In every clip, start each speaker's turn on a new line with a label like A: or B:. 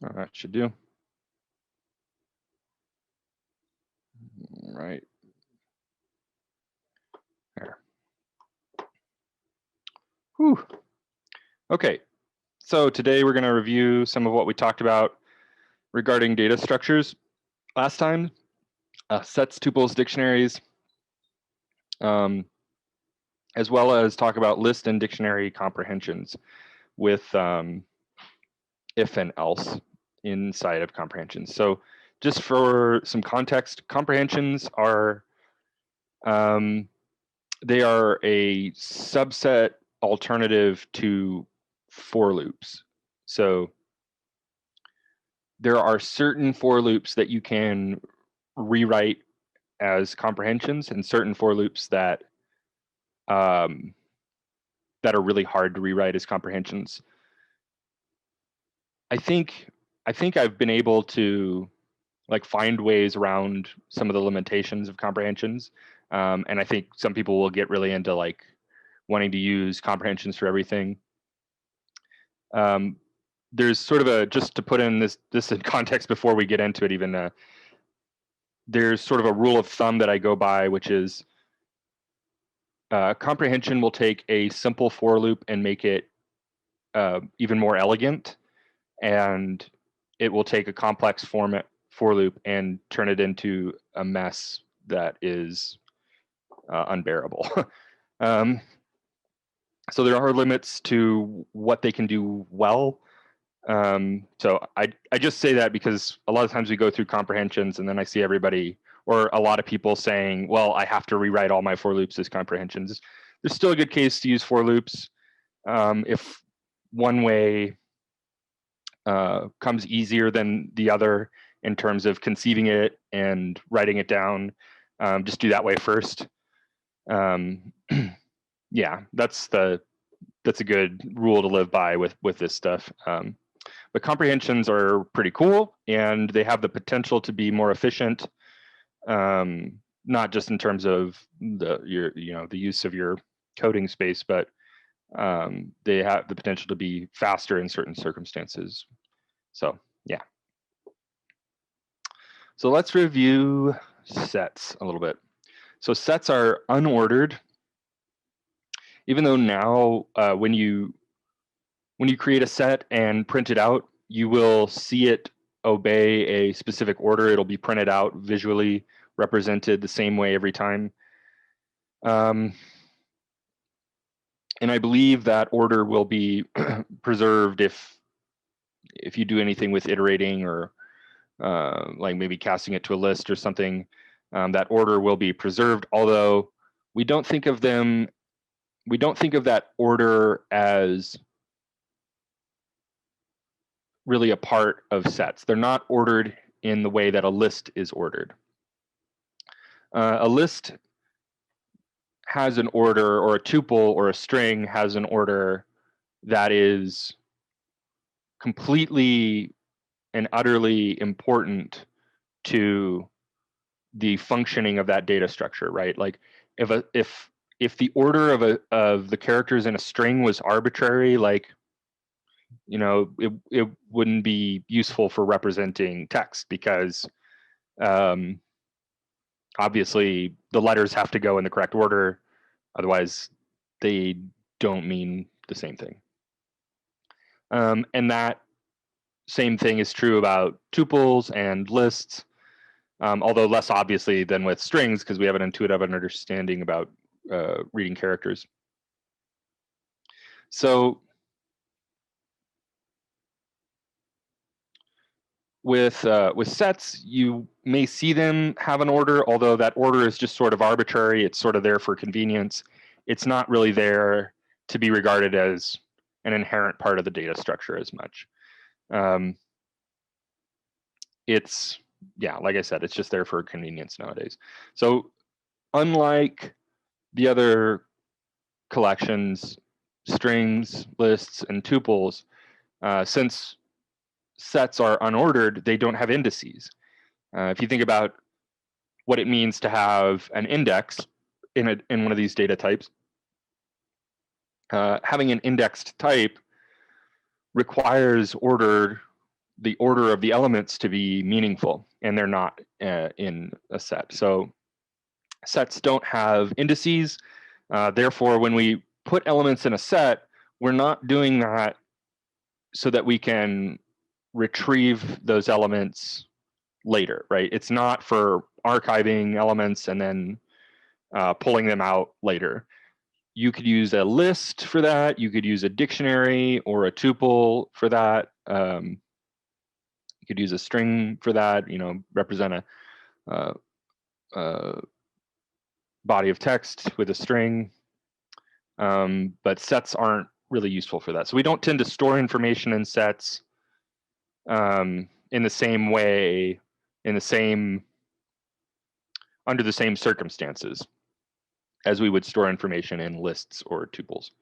A: That should do. Right there. Whew. Okay, so today we're going to review some of what we talked about regarding data structures last time, sets, tuples, dictionaries, as well as talk about list and dictionary comprehensions with if and else inside of comprehensions. So just for some context, comprehensions are they are a subset alternative to for loops. So there are certain for loops that you can rewrite as comprehensions, and certain for loops that that are really hard to rewrite as comprehensions. I think I've been able to like find ways around some of the limitations of comprehensions, and I think some people will get really into like wanting to use comprehensions for everything. There's sort of a, just to put in this in context before we get into it even, there's sort of a rule of thumb that I go by, which is comprehension will take a simple for loop and make it even more elegant, and it will take a complex format for loop and turn it into a mess that is unbearable. So there are limits to what they can do well. So I just say that because a lot of times we go through comprehensions and then I see everybody or a lot of people saying, well, I have to rewrite all my for loops as comprehensions. There's still a good case to use for loops. If one way comes easier than the other in terms of conceiving it and writing it down, just do that way first. Yeah, that's a good rule to live by with this stuff. But comprehensions are pretty cool, and they have the potential to be more efficient, not just in terms of the use of your coding space, but they have the potential to be faster in certain circumstances. So yeah. So let's review sets a little bit. So sets are unordered, even though now when you create a set and print it out, you will see it obey a specific order. It'll be printed out visually represented the same way every time. And I believe that order will be preserved if you do anything with iterating or like maybe casting it to a list or something. That order will be preserved, although we don't think of that order as really a part of sets. They're not ordered in the way that a list is ordered. A list has an order, or a tuple or a string has an order that is completely and utterly important to the functioning of that data structure, right? Like if the order of the characters in a string was arbitrary, like it wouldn't be useful for representing text, because obviously the letters have to go in the correct order, otherwise they don't mean the same thing. And that same thing is true about tuples and lists, although less obviously than with strings, because we have an intuitive understanding about reading characters. So with sets, you may see them have an order, although that order is just sort of arbitrary. It's sort of there for convenience. It's not really there to be regarded as an inherent part of the data structure as much. It's, yeah, like I said, it's just there for convenience nowadays. So unlike the other collections, strings, lists, and tuples, since sets are unordered, they don't have indices. If you think about what it means to have an index in one of these data types, having an indexed type requires order the order of the elements to be meaningful, and they're not in a set. So sets don't have indices. Therefore, when we put elements in a set, we're not doing that so that we can retrieve those elements later, right? It's not for archiving elements and then pulling them out later. You could use a list for that. You could use a dictionary or a tuple for that. You could use a string for that, represent a body of text with a string. But sets aren't really useful for that. So we don't tend to store information in sets in the same way, under the same circumstances as we would store information in lists or tuples.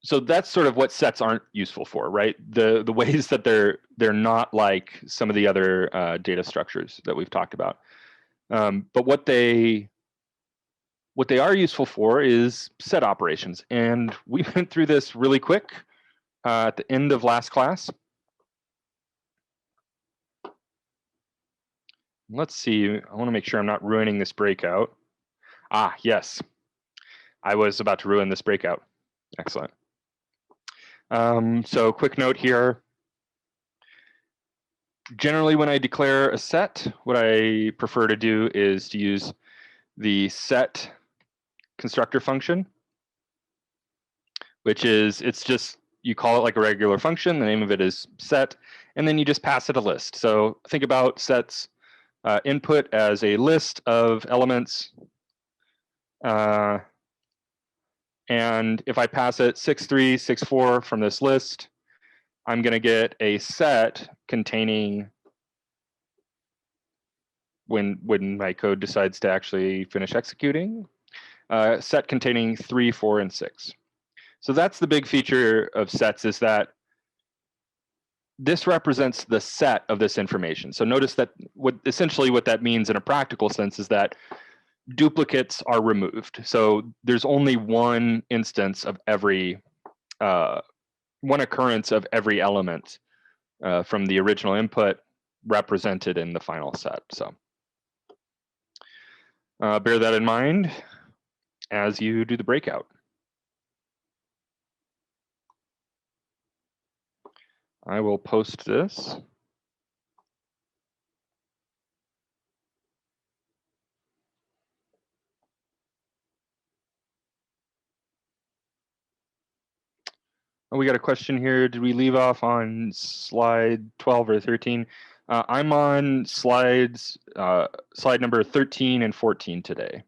A: So that's sort of what sets aren't useful for, right? The ways that they're not like some of the other data structures that we've talked about. But what they are useful for is set operations. And we went through this really quick at the end of last class. Let's see, I want to make sure I'm not ruining this breakout. Ah, yes, I was about to ruin this breakout. Excellent. So quick note here. Generally, when I declare a set, what I prefer to do is to use the set constructor function, which is, you call it like a regular function. The name of it is set, and then you just pass it a list. So think about sets input as a list of elements. And if I pass it 63, 64 from this list, I'm going to get a set containing, when my code decides to actually finish executing, set containing 3, 4, and 6. So that's the big feature of sets, is that this represents the set of this information. So notice that essentially what that means in a practical sense is that duplicates are removed. So there's only one instance of every, one occurrence of every element from the original input represented in the final set. So bear that in mind as you do the breakout. I will post this. Oh, we got a question here. Did we leave off on slide 12 or 13? I'm on slide number 13 and 14 today.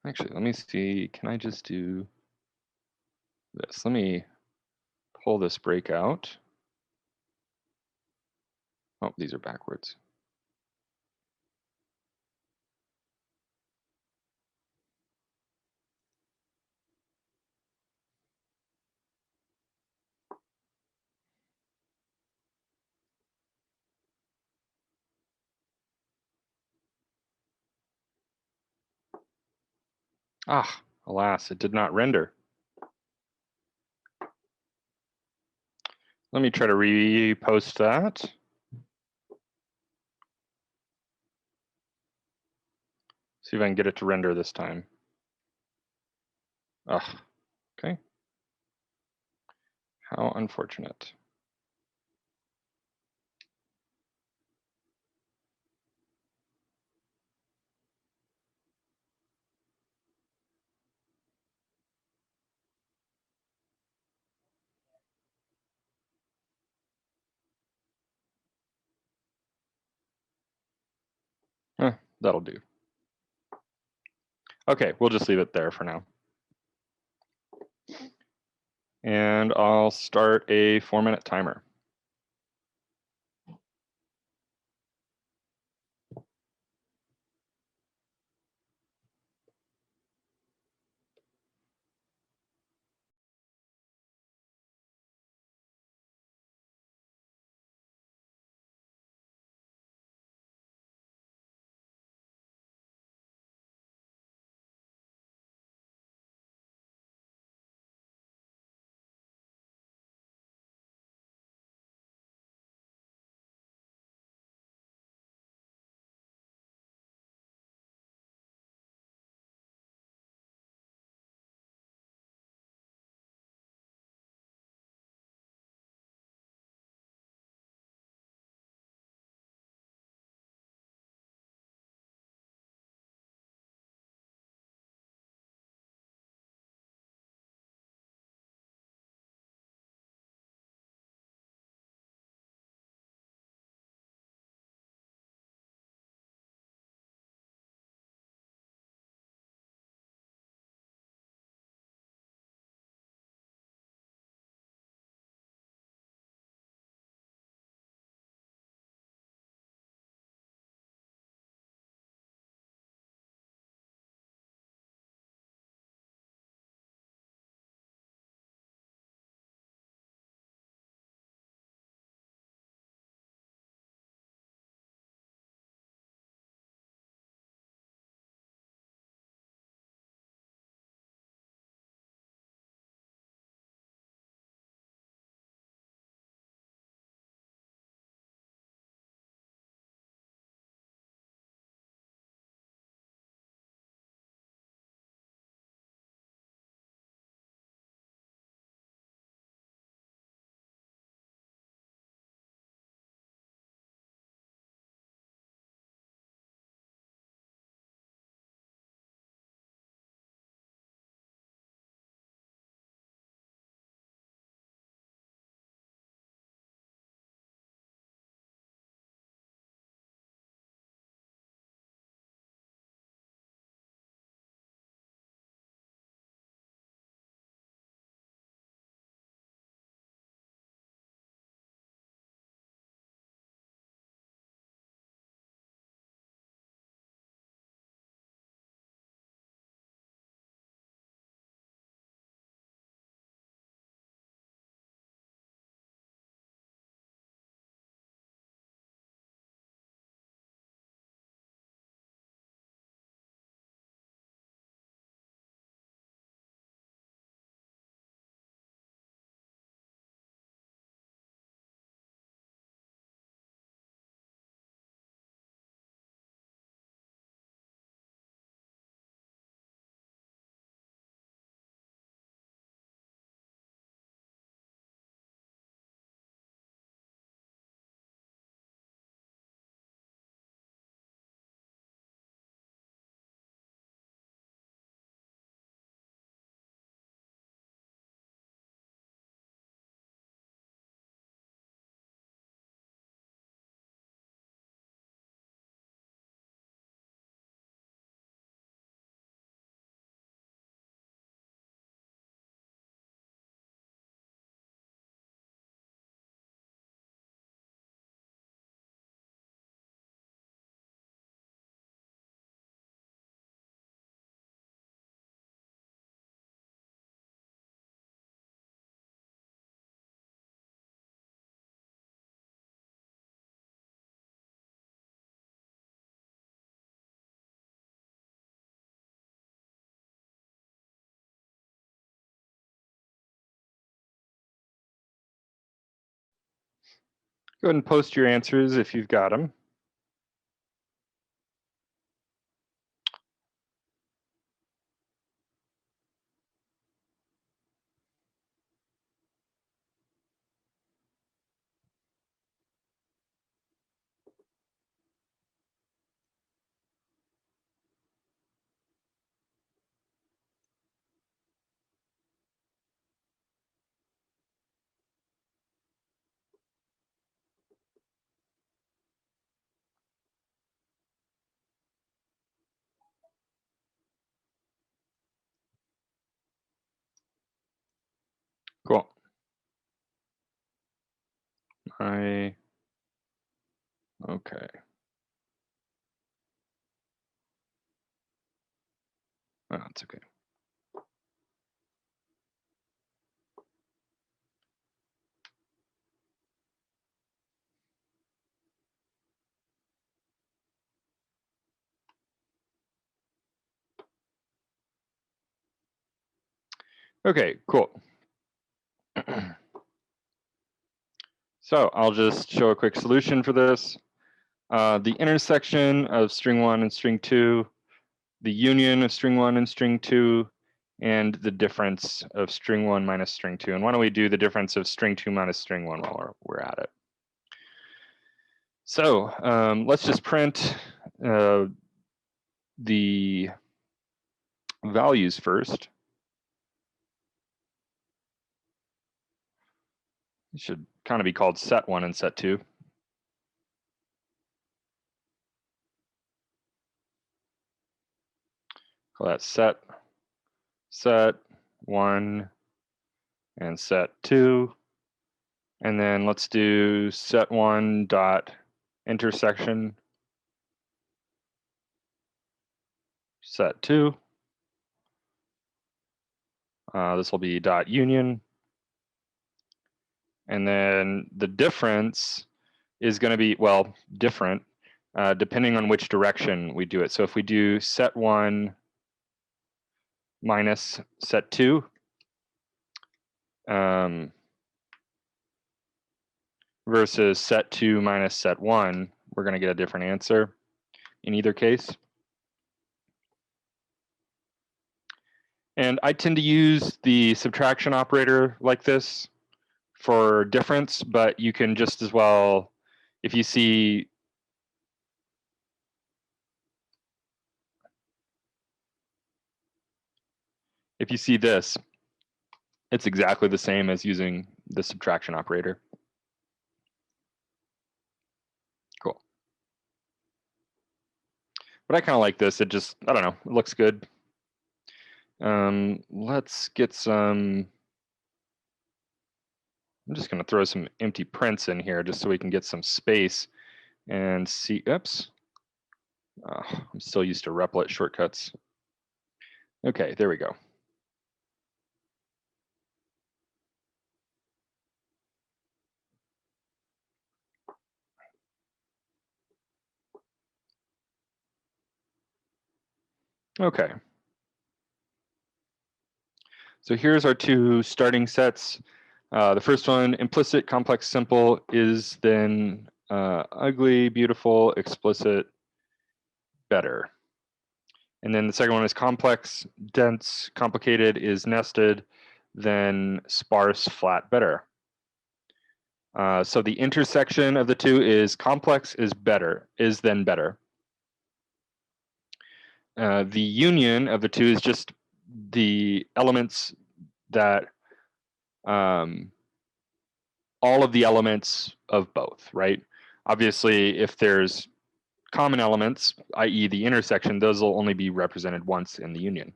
A: Actually, let me see. Can I just do this? Let me pull this breakout. Oh, these are backwards. Ah, alas, it did not render. Let me try to repost that. See if I can get it to render this time. Ugh, okay. How unfortunate. That'll do. Okay, we'll just leave it there for now. And I'll start a 4-minute timer. Go ahead and post your answers if you've got them. Cool. Okay. Oh, that's okay. Okay, cool. So I'll just show a quick solution for this. The intersection of string 1 and string 2, the union of string 1 and string 2, and the difference of string 1 minus string 2. And why don't we do the difference of string 2 minus string 1 while we're at it. So let's just print the values first. It should kind of be called set 1 and set 2. Call that set 1 and set 2. And then let's do set 1 dot intersection set 2. This will be dot union. And then the difference is going to be, well, different depending on which direction we do it. So if we do set 1 minus set 2, versus set 2 minus set 1, we're going to get a different answer in either case. And I tend to use the subtraction operator like this for difference, but you can just as well, if you see this, it's exactly the same as using the subtraction operator. Cool. But I kind of like this. It just, I don't know, it looks good. Let's get some, I'm just going to throw some empty prints in here just so we can get some space and see, oops. I'm still used to replit shortcuts. Okay, there we go. Okay. So here's our two starting sets. The first one, implicit, complex, simple, is then ugly, beautiful, explicit, better. And then the second one is complex, dense, complicated, is nested, then sparse, flat, better. So the intersection of the two is complex is better, is then better. The union of the two is just the elements that all of the elements of both, right? Obviously, if there's common elements, i.e. the intersection, those will only be represented once in the union.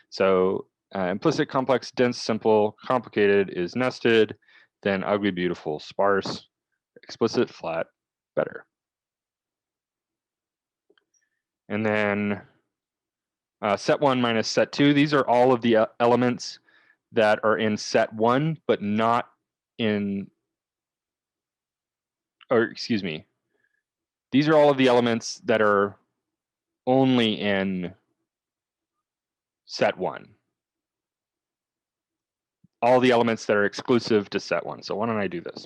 A: So implicit, complex, dense, simple, complicated is nested, then ugly, beautiful, sparse, explicit, flat, better. And then set 1 minus set 2, these are all of the elements that are in set 1, but not in, or excuse me, these are all of the elements that are only in set 1. All the elements that are exclusive to set 1. So why don't I do this?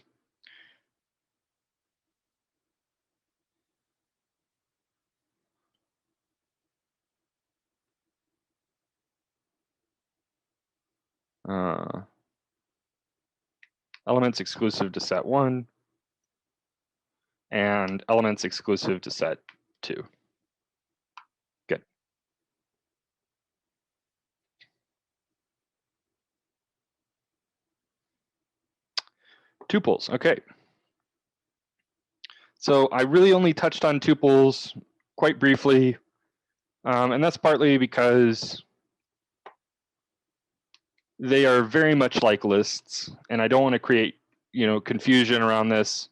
A: elements exclusive to set 1, and elements exclusive to set 2. Good. Tuples, okay. So I really only touched on tuples quite briefly, and that's partly because they are very much like lists, and I don't want to create, confusion around this.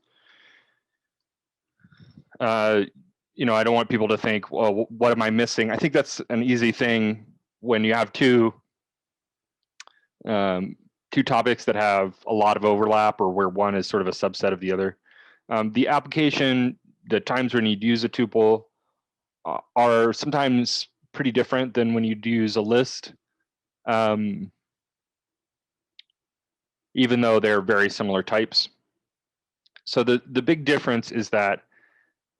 A: I don't want people to think, well, what am I missing? I think that's an easy thing when you have two topics that have a lot of overlap, or where one is sort of a subset of the other. The application, the times when you'd use a tuple are sometimes pretty different than when you'd use a list, even though they're very similar types. So the big difference is that,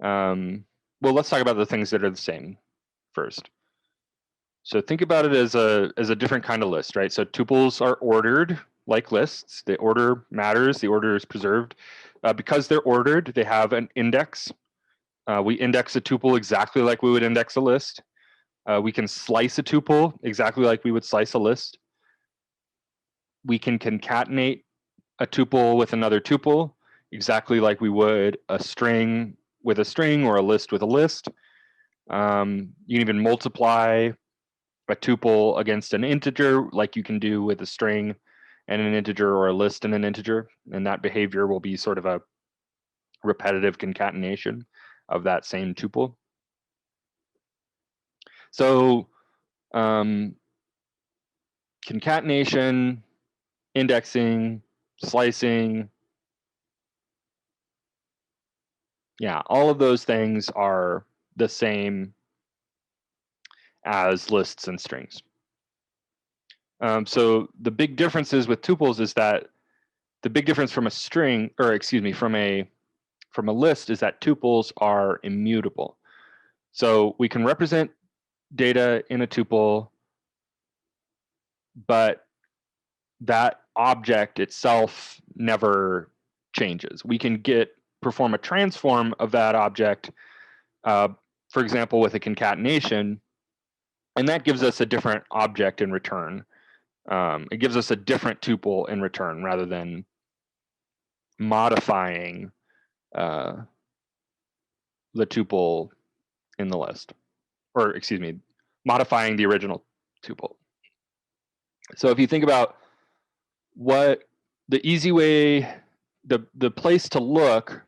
A: well, let's talk about the things that are the same first. So think about it as a different kind of list, right? So tuples are ordered like lists. The order matters. The order is preserved. Because they're ordered, they have an index. We index a tuple exactly like we would index a list. We can slice a tuple exactly like we would slice a list. We can concatenate a tuple with another tuple exactly like we would a string with a string or a list with a list. You can even multiply a tuple against an integer like you can do with a string and an integer, or a list and an integer, and that behavior will be sort of a repetitive concatenation of that same tuple. So concatenation, indexing, slicing, yeah, all of those things are the same as lists and strings. So the big differences with tuples is that the big difference from a string, or excuse me, from a list, is that tuples are immutable. So we can represent data in a tuple, but that object itself never changes. We can perform a transform of that object, for example, with a concatenation, and that gives us a different object in return. It gives us a different tuple in return, rather than modifying the tuple in the list, or excuse me, modifying the original tuple. So if you think about what the easy way, the place to look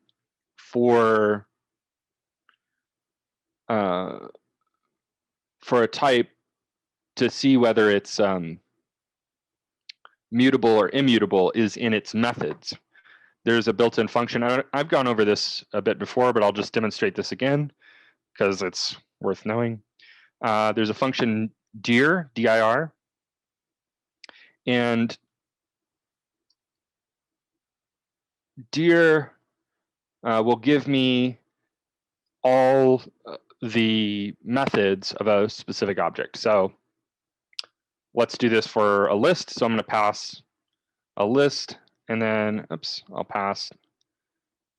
A: for a type to see whether it's mutable or immutable is in its methods. There's a built-in function. I've gone over this a bit before, but I'll just demonstrate this again because it's worth knowing. There's a function dir, dir, and dir will give me all the methods of a specific object. So let's do this for a list. So I'm going to pass a list, and then, oops, I'll pass,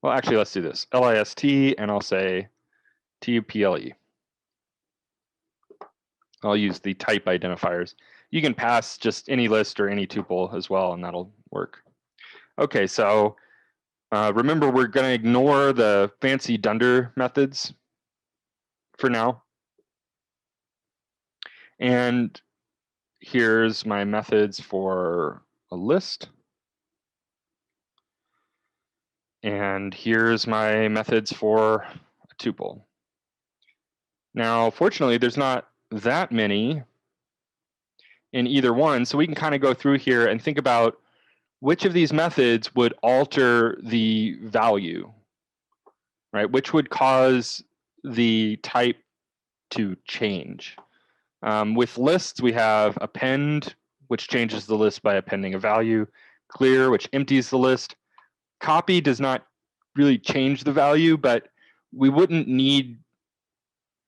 A: well, actually, let's do this. list, and I'll say tuple. I'll use the type identifiers. You can pass just any list or any tuple as well, and that'll work. Okay, so remember, we're going to ignore the fancy dunder methods for now. And here's my methods for a list. And here's my methods for a tuple. Now, fortunately, there's not that many in either one, so we can kind of go through here and think about which of these methods would alter the value, right? Which would cause the type to change. With lists, we have append, which changes the list by appending a value, clear, which empties the list. Copy does not really change the value, but we wouldn't need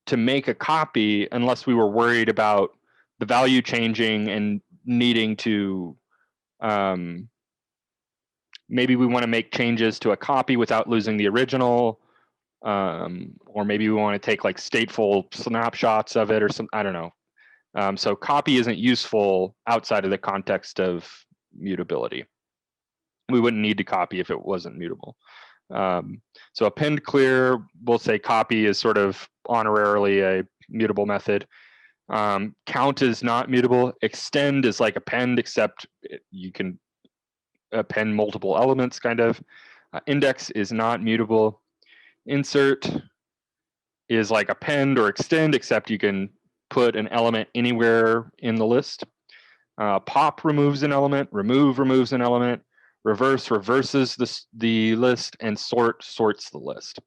A: to make a copy unless we were worried about the value changing and needing to Maybe we want to make changes to a copy without losing the original, or maybe we want to take like stateful snapshots of it or some, I don't know. So copy isn't useful outside of the context of mutability. We wouldn't need to copy if it wasn't mutable. So append clear, we'll say copy is sort of honorarily a mutable method. Count is not mutable. Extend is like append, except you can append multiple elements, kind of. Index is not mutable. Insert is like append or extend, except you can put an element anywhere in the list. Pop removes an element, remove removes an element, reverse reverses the list, and sort sorts the list.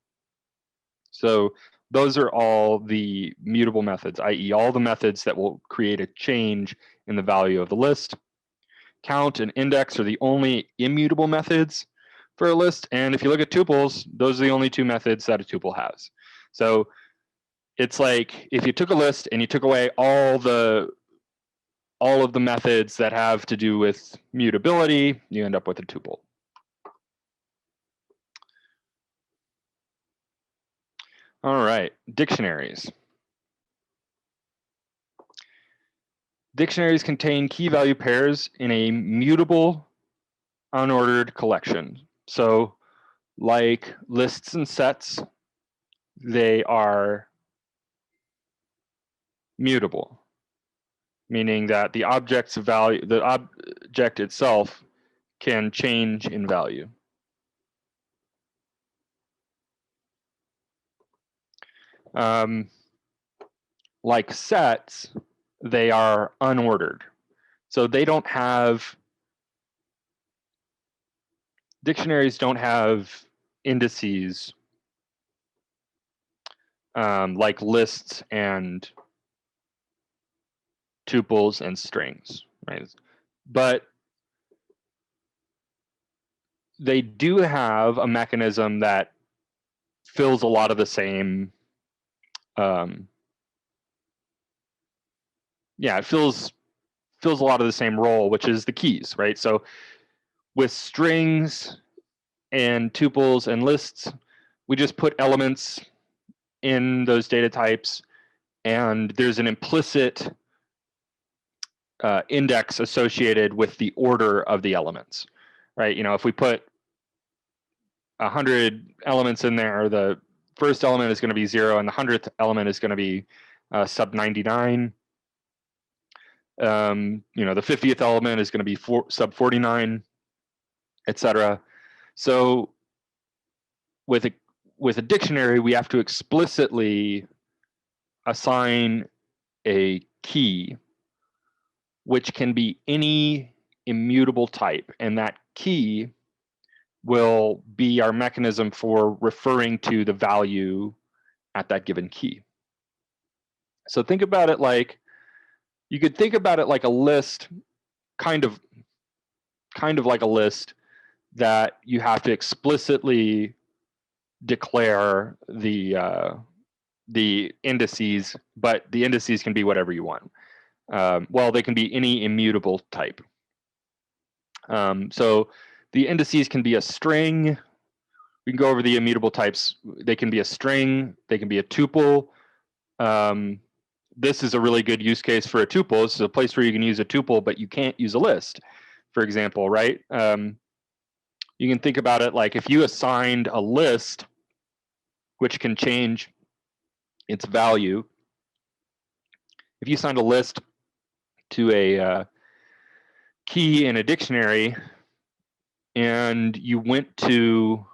A: So those are all the mutable methods, i.e. all the methods that will create a change in the value of the list. Count and index are the only immutable methods for a list. And if you look at tuples, those are the only two methods that a tuple has. So it's like if you took a list and you took away all of the methods that have to do with mutability, you end up with a tuple. All right, dictionaries. Dictionaries contain key value pairs in a mutable, unordered collection. So like lists and sets, they are mutable, meaning that the object's value, the object itself can change in value. Like sets, they are unordered. So they don't have, dictionaries don't have indices like lists and tuples and strings, right? But they do have a mechanism that fills a lot of the same, it fills a lot of the same role, which is the keys, right? So with strings and tuples and lists, we just put elements in those data types, and there's an implicit index associated with the order of the elements, right? You know, if we put 100 elements in there, the first element is going to be 0, and the 100th element is going to be sub 99. You know, the 50th element is going to be sub 49, etc. So with a dictionary, we have to explicitly assign a key, which can be any immutable type, and that key will be our mechanism for referring to the value at that given key. So think about it like, you could think about it like a list, kind of like a list that you have to explicitly declare the indices, but the indices can be whatever you want. Well, they can be any immutable type. So the indices can be a string. We can go over the immutable types. They can be a string. They can be a tuple. This is a really good use case for a tuple. This is a place where you can use a tuple, but you can't use a list, for example, right? You can think about it like if you assigned a list, which can change its value. If you assigned a list to a key in a dictionary, and you went to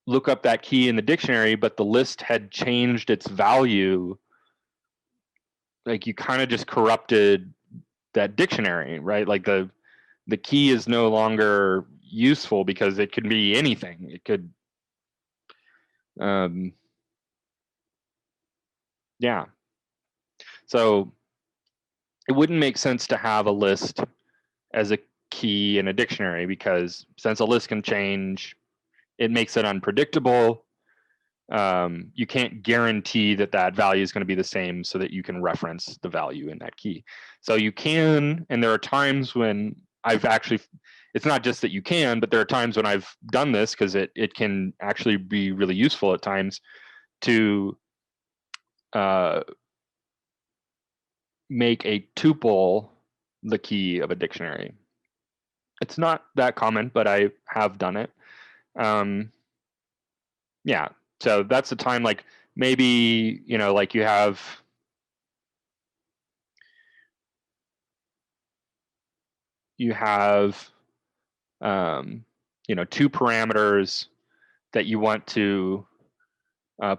A: look up that key in the dictionary, but the list had changed its value, like you kind of just corrupted that dictionary, right? Like the key is no longer useful because it could be anything. It could, yeah. So it wouldn't make sense to have a list as a key in a dictionary, because since a list can change, it makes it unpredictable. You can't guarantee that that value is going to be the same so that you can reference the value in that key. So you can, and there are times when I've actually, it's not just that you can, but there are times when I've done this because it can actually be really useful at times to make a tuple the key of a dictionary. It's not that common, but I have done it. Yeah, so that's the time, like maybe, you know, like you have you know, two parameters that you want to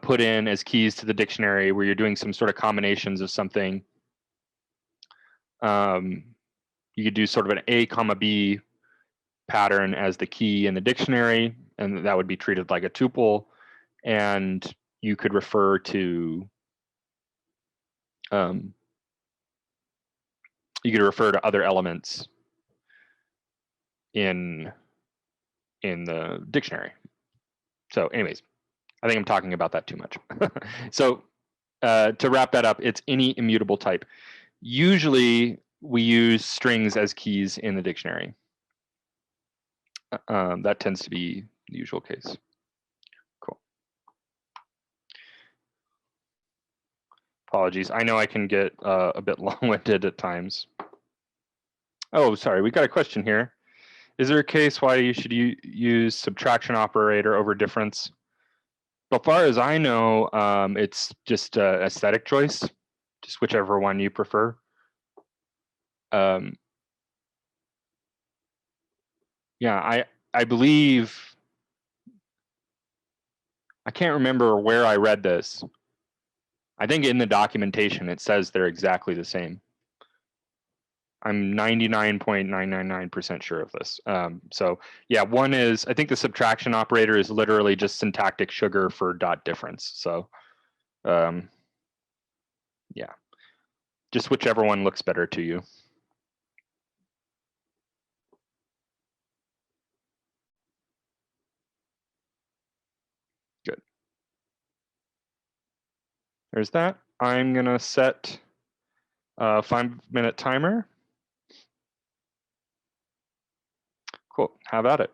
A: put in as keys to the dictionary where you're doing some sort of combinations of something. You could do sort of an A comma B pattern as the key in the dictionary, and that would be treated like a tuple. And you could refer to other elements in the dictionary. So anyways, I think I'm talking about that too much. So to wrap that up, it's any immutable type. Usually we use strings as keys in the dictionary. That tends to be the usual case. Cool. Apologies. I know I can get a bit long-winded at times. Oh, sorry. We got a question here. Is there a case why you should use subtraction operator over difference? So far as I know, it's just an aesthetic choice, just whichever one you prefer. Yeah, I believe, I can't remember where I read this. I think in the documentation it says they're exactly the same. I'm 99.999% sure of this. So yeah, one is, I think the subtraction operator is literally just syntactic sugar for dot difference. So yeah, just whichever one looks better to you. Good. There's that. I'm gonna set a 5-minute timer. Cool, have at it.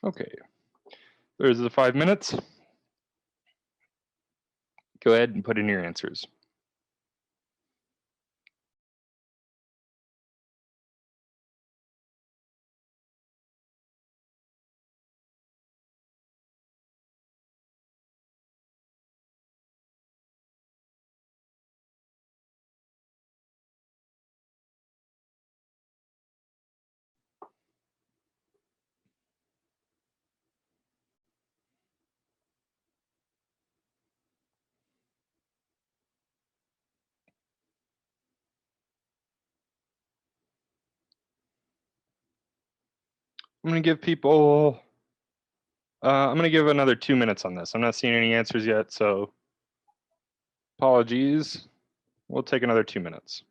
A: Okay, there's the 5 minutes. Go ahead and put in your answers. I'm going to give people, I'm going to give another 2 minutes on this. I'm not seeing any answers yet, so apologies. We'll take another 2 minutes.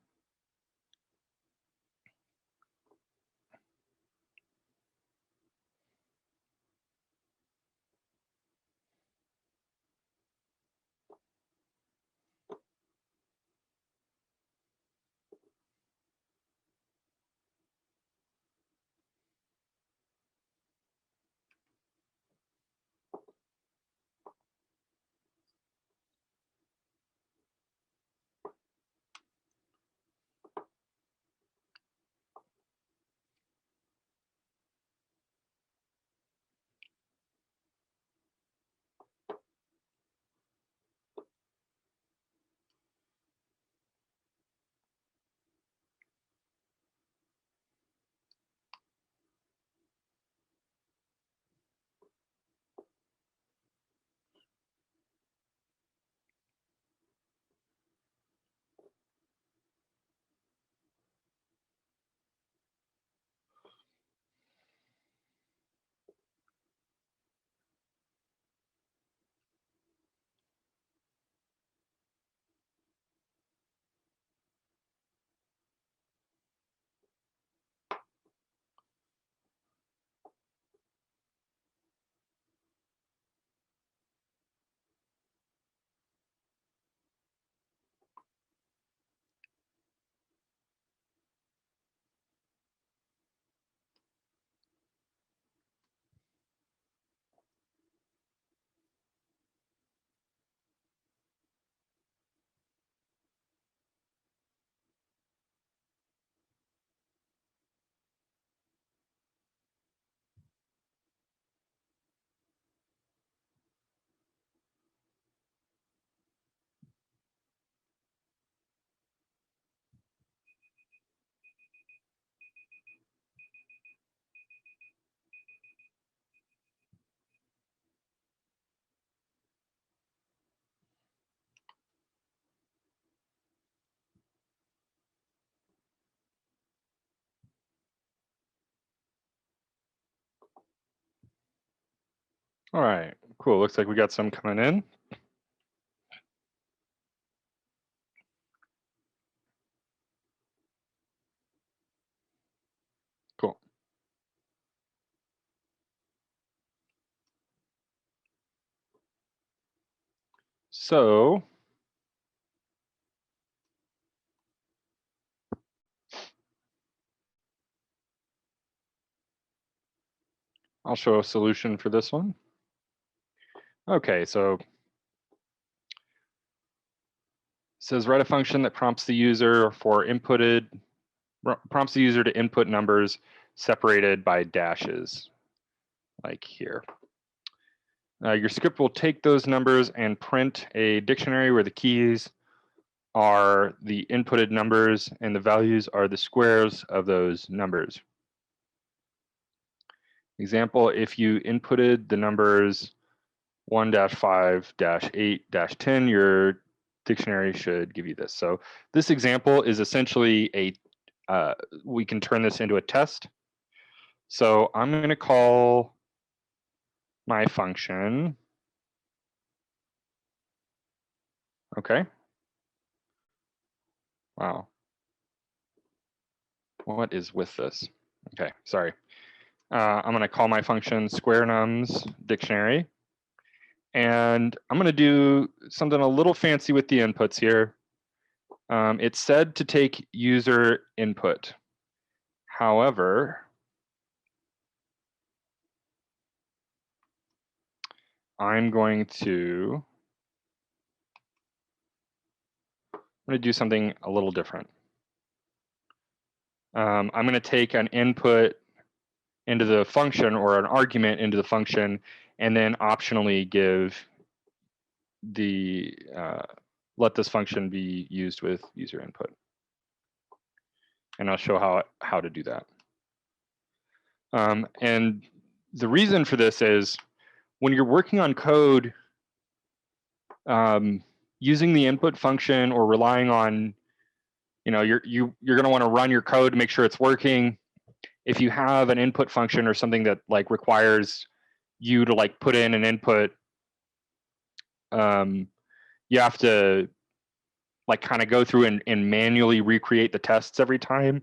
A: All right, cool. Looks like we got some coming in. Cool. So I'll show a solution for this one. Okay, so it says write a function that prompts the user to input numbers separated by dashes, like here. Your script will take those numbers and print a dictionary where the keys are the inputted numbers and the values are the squares of those numbers. Example, if you inputted the numbers 1-5-8-10, your dictionary should give you this. So this example is essentially we can turn this into a test. So I'm going to call my function. Okay. Wow. What is with this? Okay, sorry. I'm going to call my function square nums dictionary. And I'm going to do something a little fancy with the inputs here. It's said to take user input. However, I'm going to do something a little different. I'm going to take an input into the function or an argument into the function, and then optionally give the let this function be used with user input. And I'll show how to do that. And the reason for this is when you're working on code, using the input function or relying on, you're going to want to run your code to make sure it's working. If you have an input function or something that like requires you to like put in an input, you have to like kind of go through and manually recreate the tests every time.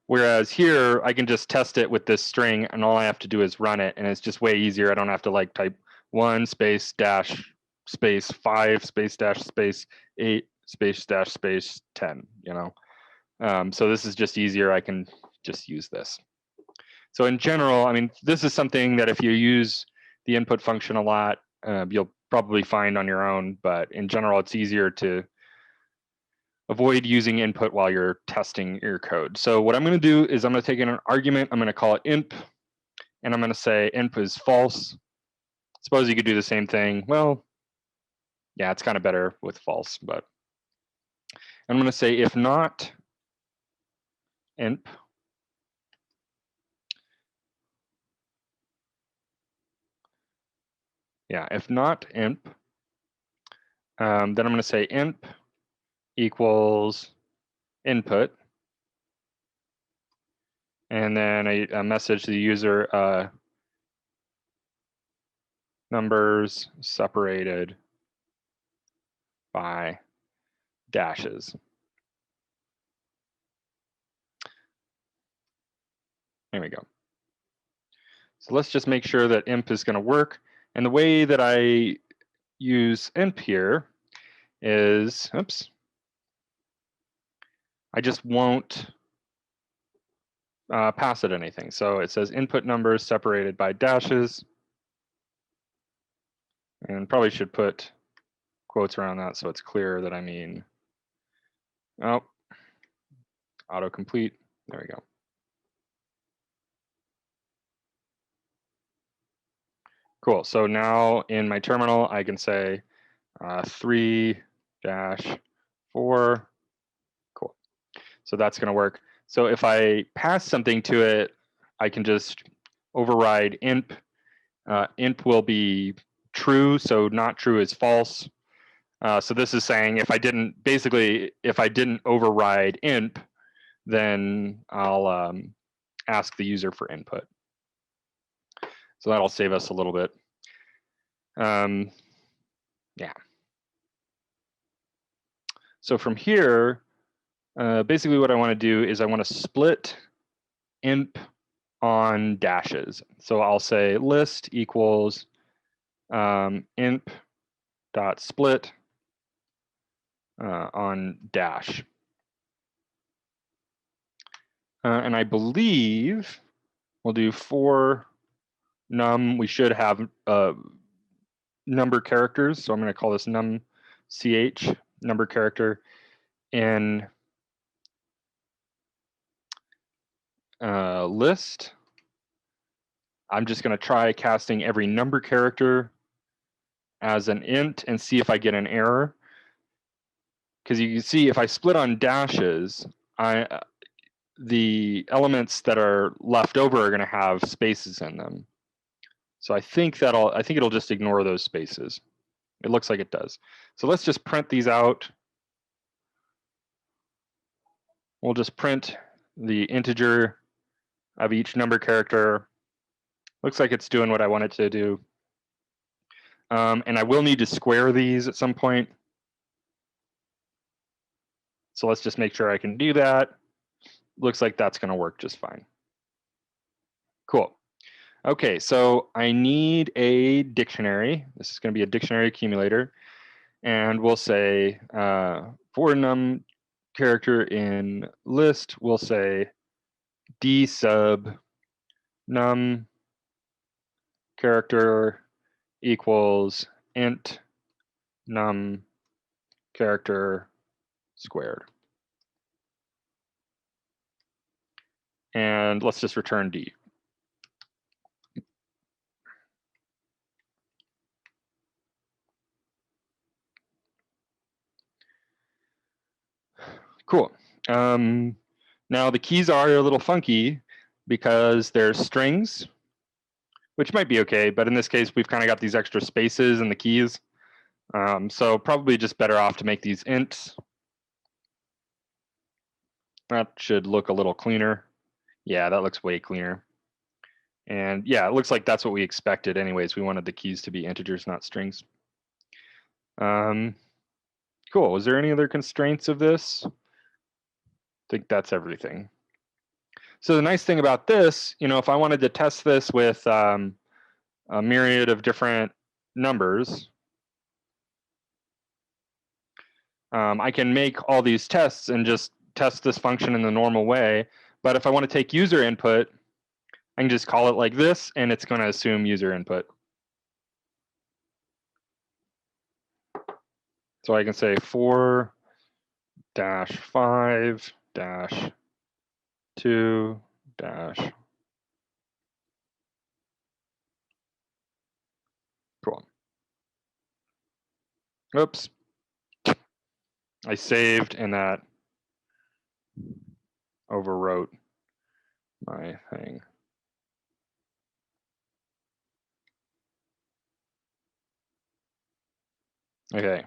A: Whereas here, I can just test it with this string, and all I have to do is run it, and it's just way easier. I don't have to like type 1 space dash space 5 space dash space 8 space dash space 10. So this is just easier. I can just use this. So in general, I mean, this is something that if you use the input function a lot, you'll probably find on your own. But in general, it's easier to avoid using input while you're testing your code. So what I'm going to do is I'm going to take in an argument. I'm going to call it imp, and I'm going to say imp is false. Suppose you could do the same thing. Well, yeah, it's kind of better with false, but I'm going to say if not imp, if not imp, then I'm going to say imp equals input, and then a message to the user, numbers separated by dashes. There we go. So let's just make sure that imp is going to work. And the way that I use imp here is, oops, I just won't pass it anything. So it says input numbers separated by dashes. And probably should put quotes around that so it's clear that I mean, oh, autocomplete. There we go. Cool. So now in my terminal, I can say 3-4. Cool. So that's going to work. So if I pass something to it, I can just override imp. Imp will be true, so not true is false. So this is saying if I didn't override imp, then I'll ask the user for input. So that'll save us a little bit. Yeah. So from here, basically what I want to do is I want to split imp on dashes. So I'll say list equals imp dot split on dash. And I believe we'll do for num. We should have number characters. So I'm going to call this num ch, number character, in list. I'm just going to try casting every number character as an int and see if I get an error. Because you can see if I split on dashes, the elements that are left over are going to have spaces in them. So I think it'll just ignore those spaces. It looks like it does. So let's just print these out. We'll just print the integer of each number character. Looks like it's doing what I want it to do. And I will need to square these at some point. So let's just make sure I can do that. Looks like that's going to work just fine. Cool. Okay, so I need a dictionary. This is going to be a dictionary accumulator. And we'll say for num character in list, we'll say d sub num character equals int num character squared. And let's just return D. Cool. Now the keys are a little funky because there's strings, which might be okay, but in this case, we've kind of got these extra spaces in the keys. So probably just better off to make these ints. That should look a little cleaner. Yeah, that looks way cleaner. And yeah, it looks like that's what we expected anyways. We wanted the keys to be integers, not strings. Cool. Is there any other constraints of this? I think that's everything. So the nice thing about this, if I wanted to test this with a myriad of different numbers, I can make all these tests and just test this function in the normal way. But if I want to take user input, I can just call it like this, and it's going to assume user input. So I can say 4-5-2-. Cool. Oops. I saved, and that overwrote my thing. Okay.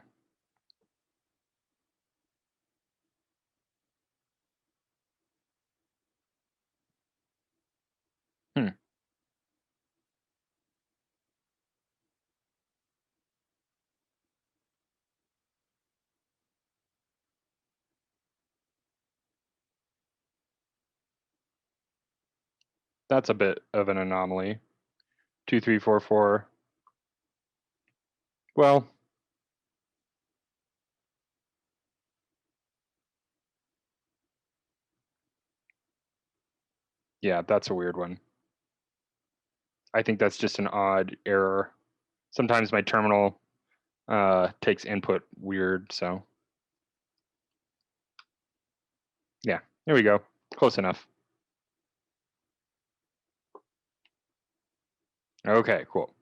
A: That's a bit of an anomaly. 2, 3, 4, 4. Well, yeah, that's a weird one. I think that's just an odd error. Sometimes my terminal takes input weird, so. Yeah, there we go. Close enough. Okay, cool.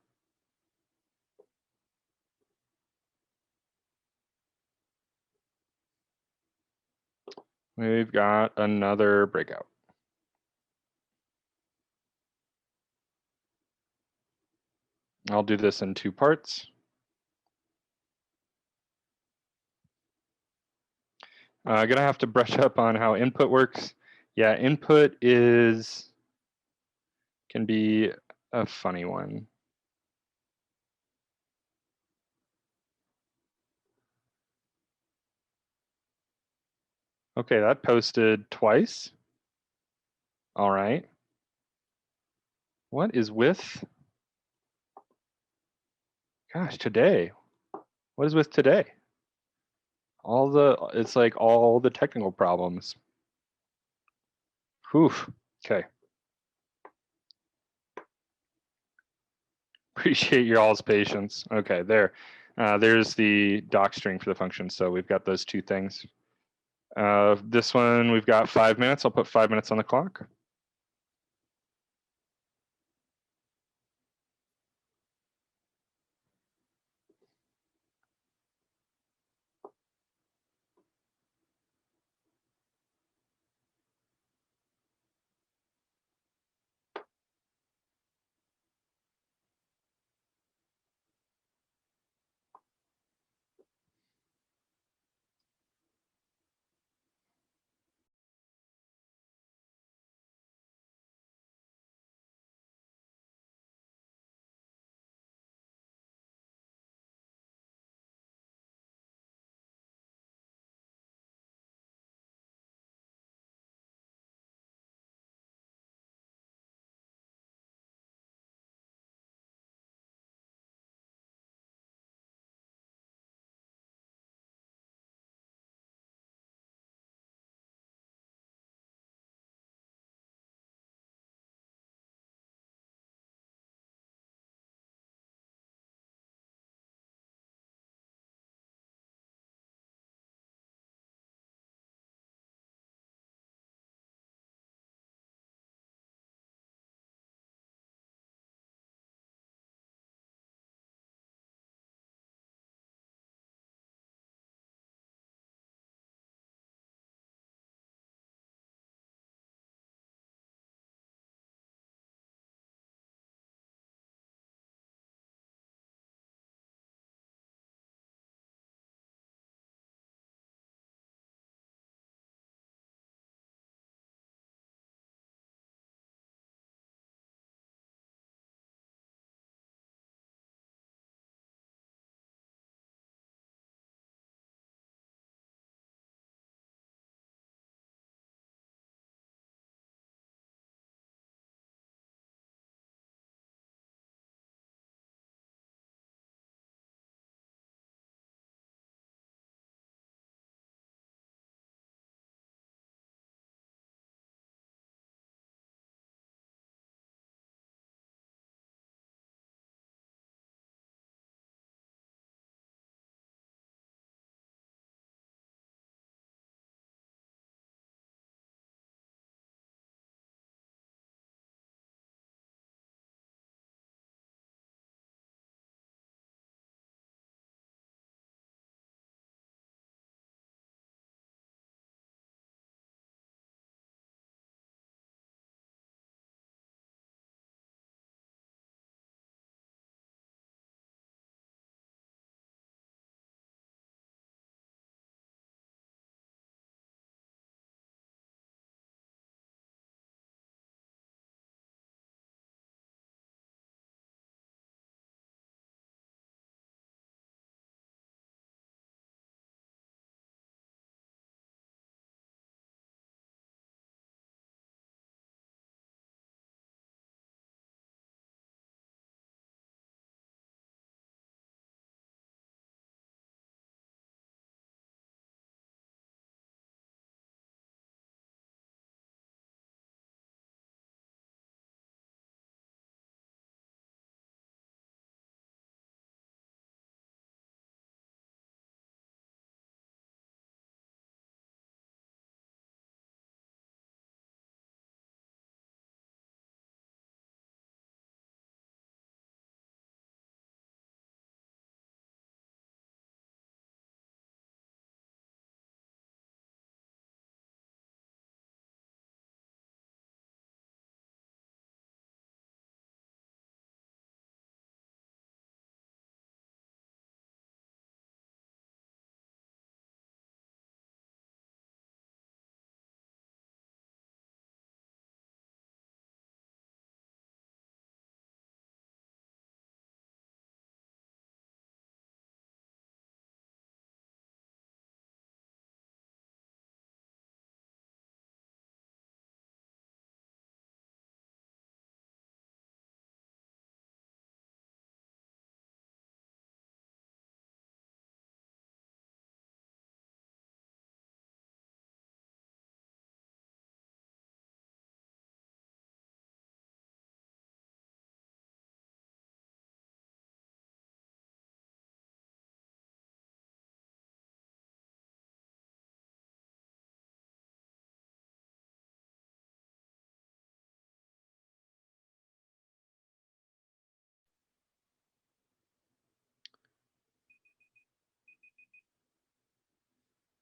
A: We've got another breakout. I'll do this in 2 parts. Gonna have to brush up on how input works. Yeah, input can be a funny one. Okay, that posted twice. All right. What is with, gosh, today? What is with today? It's like all the technical problems. Whew, okay. Appreciate your all's patience. Okay, there's the doc string for the function. So we've got those 2 things. This one, we've got 5 minutes. I'll put 5 minutes on the clock.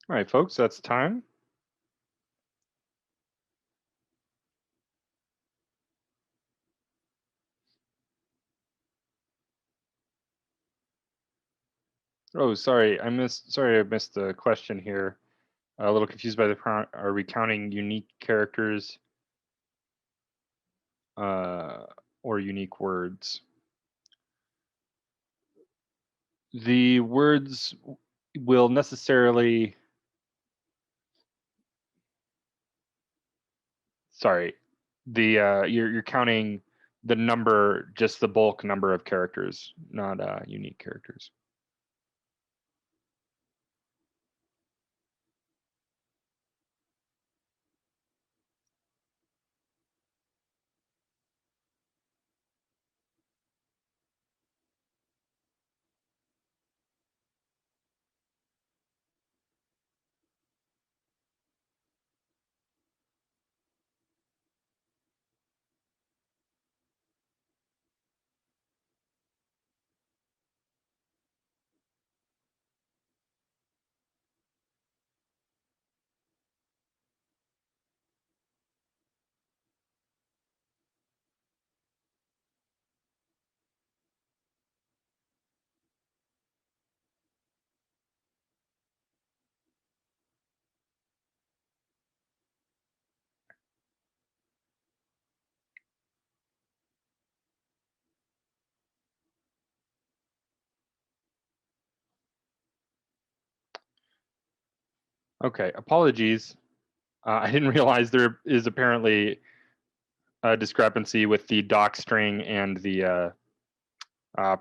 A: All right, folks, that's time. Oh, sorry, I missed the question here. A little confused by the are we counting unique characters or unique words? The words will necessarily, sorry, the you're counting the number, just the bulk number of characters, not unique characters. Okay, apologies. I didn't realize there is apparently a discrepancy with the doc string and the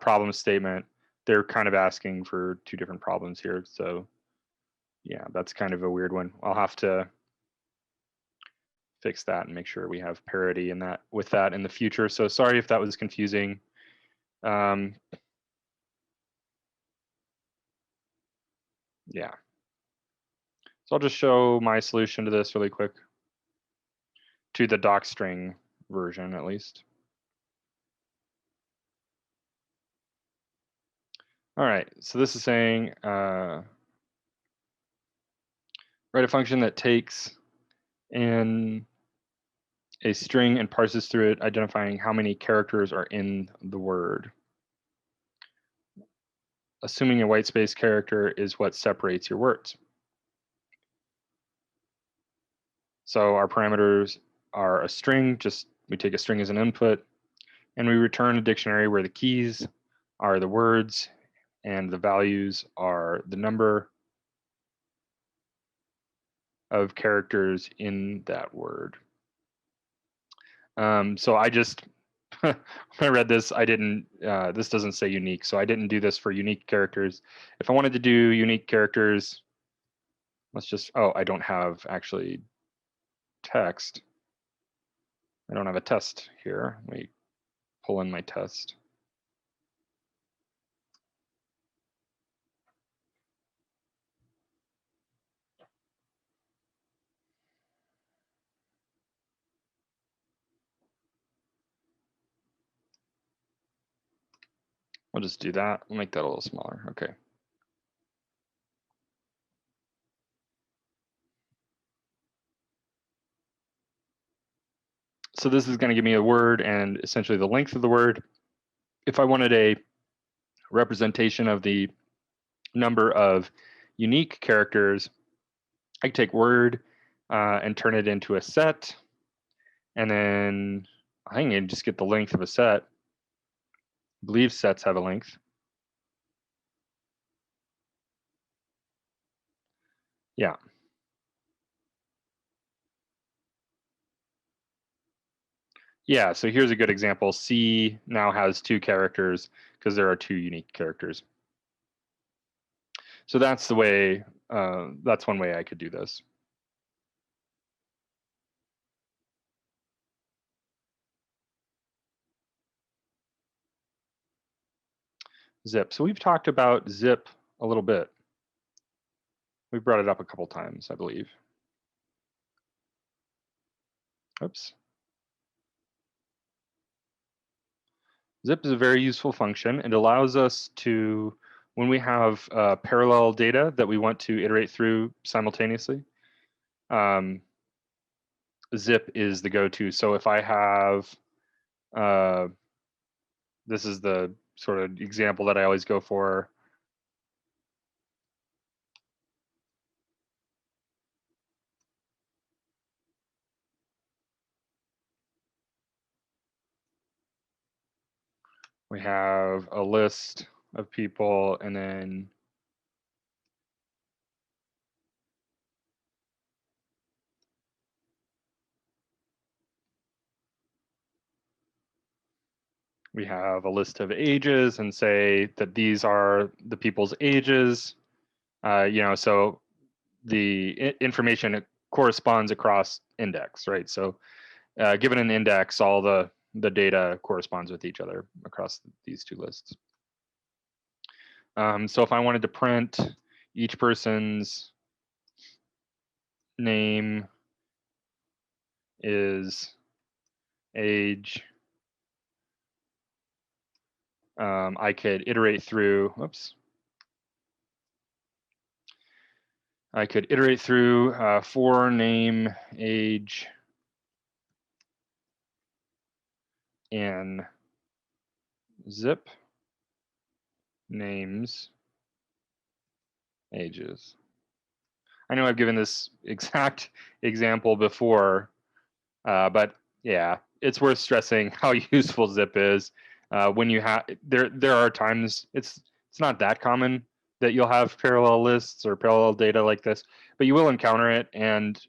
A: problem statement. They're kind of asking for two different problems here. So yeah, that's kind of a weird one. I'll have to fix that and make sure we have parity in that with that in the future. So sorry if that was confusing. Yeah. So I'll just show my solution to this really quick, to the docstring version at least. All right, so this is saying write a function that takes in a string and parses through it, identifying how many characters are in the word. Assuming a white space character is what separates your words. So our parameters are a string, just we take a string as an input, and we return a dictionary where the keys are the words and the values are the number of characters in that word. So I just, when I read this, I didn't, this doesn't say unique, so I didn't do this for unique characters. If I wanted to do unique characters, let's just, oh, I don't have actually text. I don't have a test here. Let me pull in my test. I'll just do that. I'll make that a little smaller. Okay. So this is going to give me a word and essentially the length of the word. If I wanted a representation of the number of unique characters, I could take word and turn it into a set. And then I think I can just get the length of a set. I believe sets have a length. Yeah. Yeah, so here's a good example. C now has 2 characters because there are 2 unique characters. So that's the way, that's one way I could do this. Zip. So we've talked about zip a little bit. We brought it up a couple times, I believe. Oops. Zip is a very useful function. It allows us to when we have parallel data that we want to iterate through simultaneously, zip is the go-to. So if I have, this is the sort of example that I always go for. We have a list of people, and then we have a list of ages and say that these are the people's ages. So the information corresponds across index, right? So given an index, all the data corresponds with each other across these two lists. So if I wanted to print each person's name is age, I could iterate through, I could iterate through for name, age, and zip names, ages. I know I've given this exact example before, but yeah, it's worth stressing how useful zip is. When you have, there are times it's not that common that you'll have parallel lists or parallel data like this, but you will encounter it, and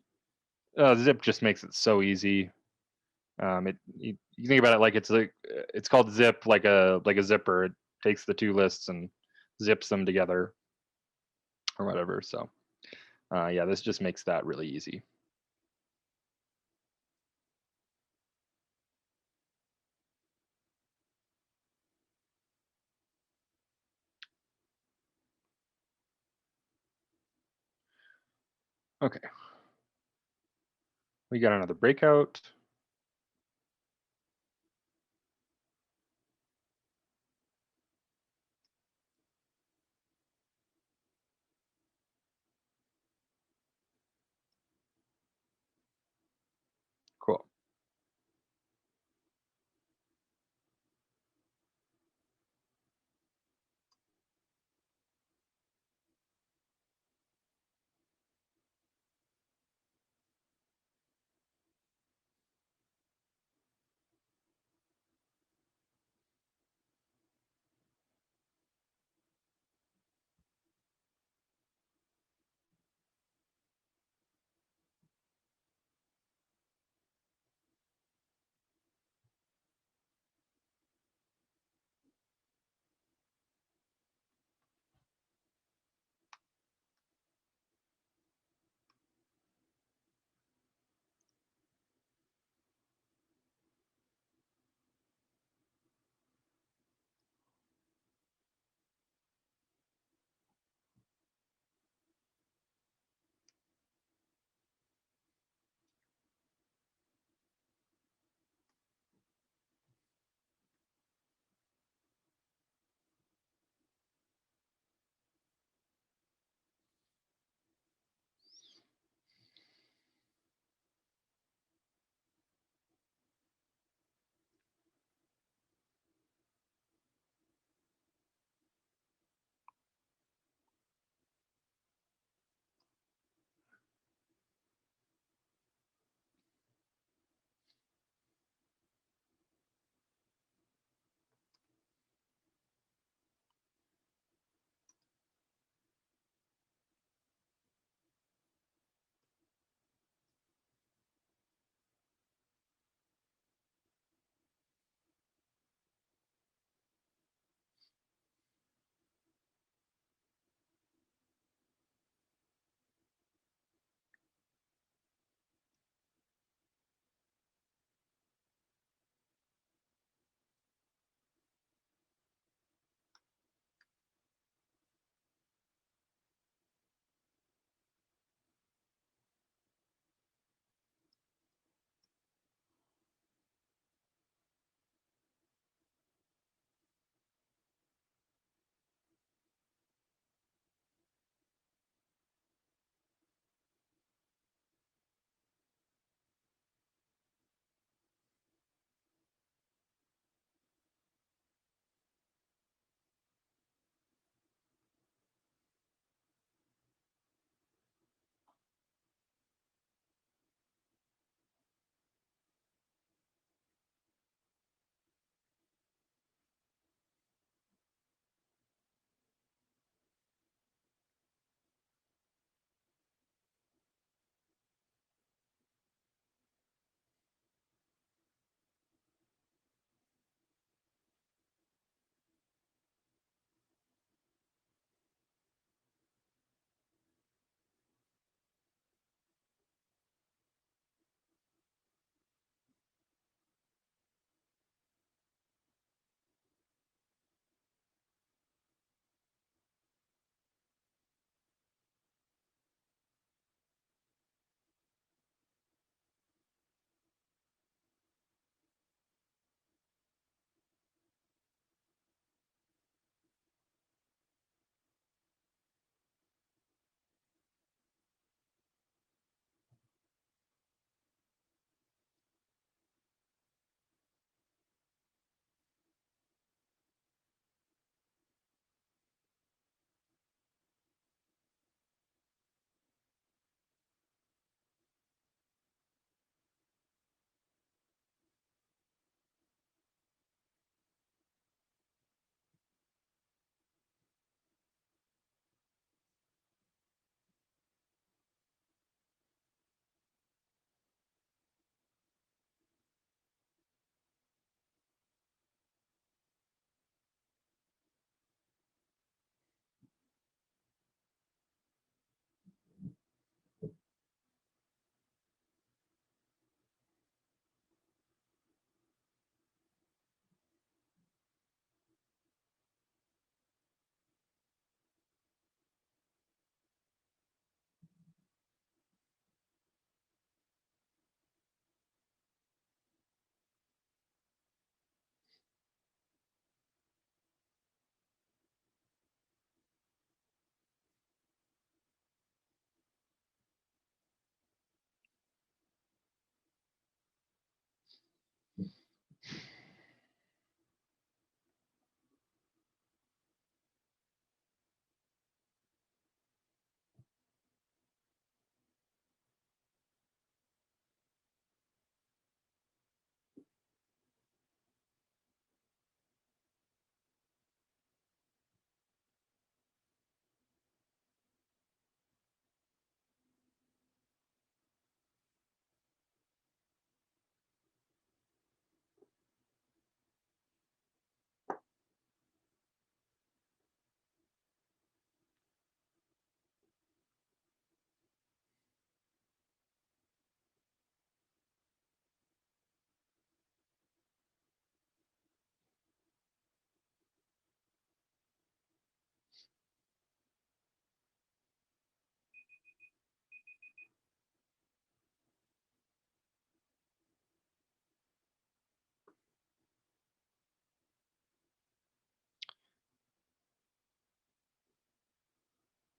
A: zip just makes it so easy. You think about it like it's called zip like a zipper. It takes the two lists and zips them together or whatever. So yeah, this just makes that really easy. Okay, we got another breakout. Cool.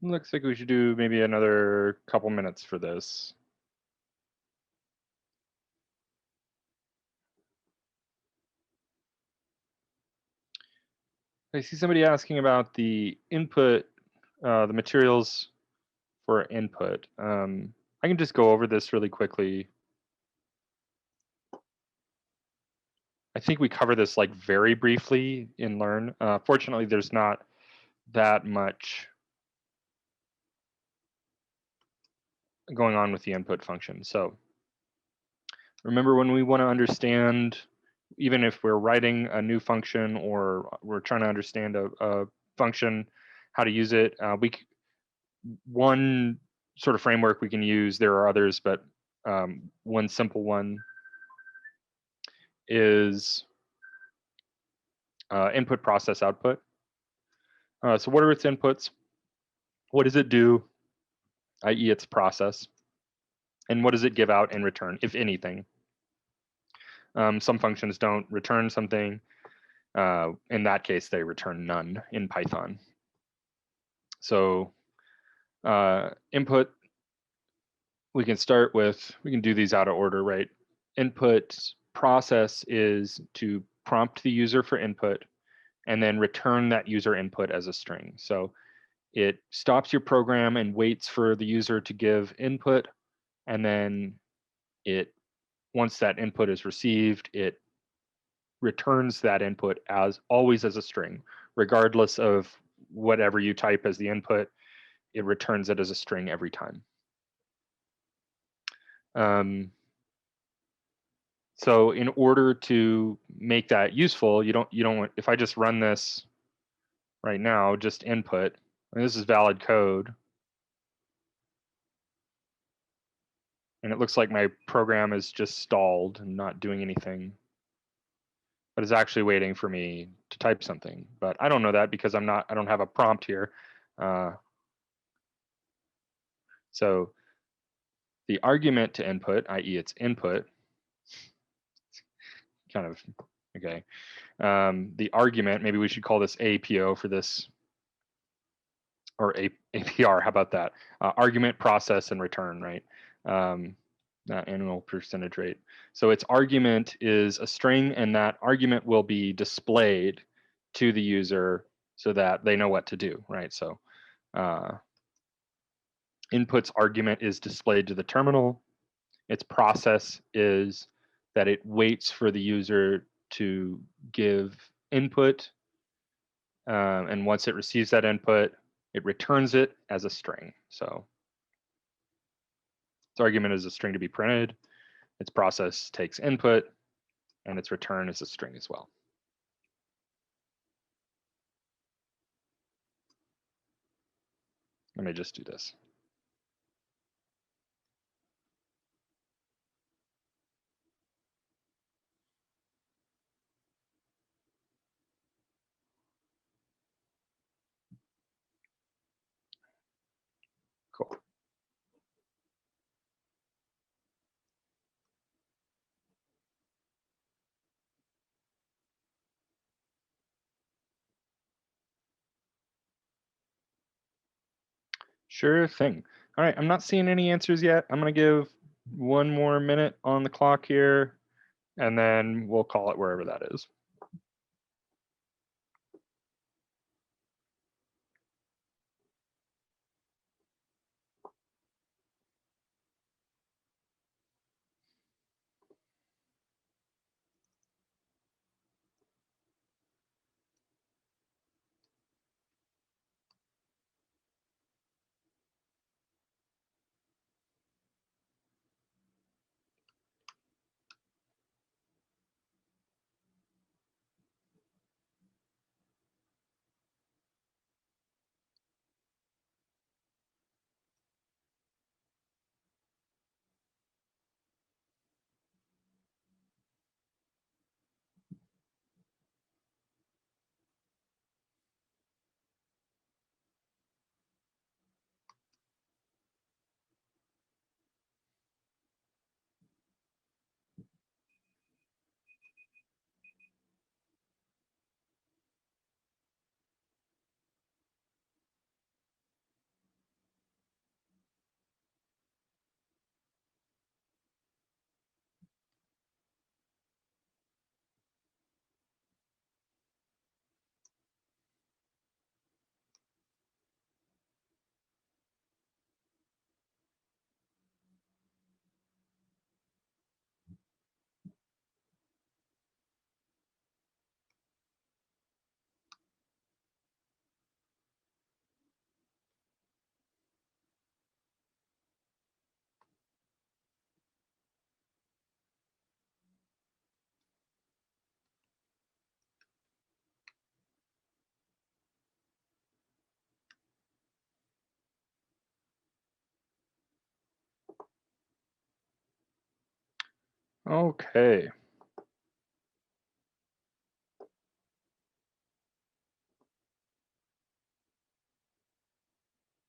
A: Looks like we should do maybe another couple minutes for this. I see somebody asking about the input, the materials for input. I can just go over this really quickly. I think we cover this like very briefly in Learn. Fortunately, there's not that much going on with the input function. So remember, when we want to understand, even if we're writing a new function or we're trying to understand a function, how to use it, one sort of framework we can use, there are others, but one simple one is input process output. So what are its inputs? What does it do, i.e. its process? And what does it give out in return, if anything? Some functions don't return something. In that case, they return none in Python. So input, we can start with, we can do these out of order, right? Input process is to prompt the user for input and then return that user input as a string. So it stops your program and waits for the user to give input, and then once that input is received, it returns that input as always as a string, regardless of whatever you type as the input, it returns it as a string every time. So in order to make that useful, you don't want, if I just run this right now, just input, and this is valid code, and it looks like my program is just stalled and not doing anything, but it's actually waiting for me to type something. But I don't know that because I don't have a prompt here. So the argument to input, i.e. its input, kind of, okay. The argument, maybe we should call this APO for this, or APR, how about that? Argument, process, and return, right? That annual percentage rate. So its argument is a string, and that argument will be displayed to the user so that they know what to do, right? So input's argument is displayed to the terminal. Its process is that it waits for the user to give input, and once it receives that input, it returns it as a string. So its argument is a string to be printed, its process takes input, and its return is a string as well. Let me just do this. Cool. Sure thing. All right, I'm not seeing any answers yet. I'm gonna give one more minute on the clock here, and then we'll call it wherever that is. Okay.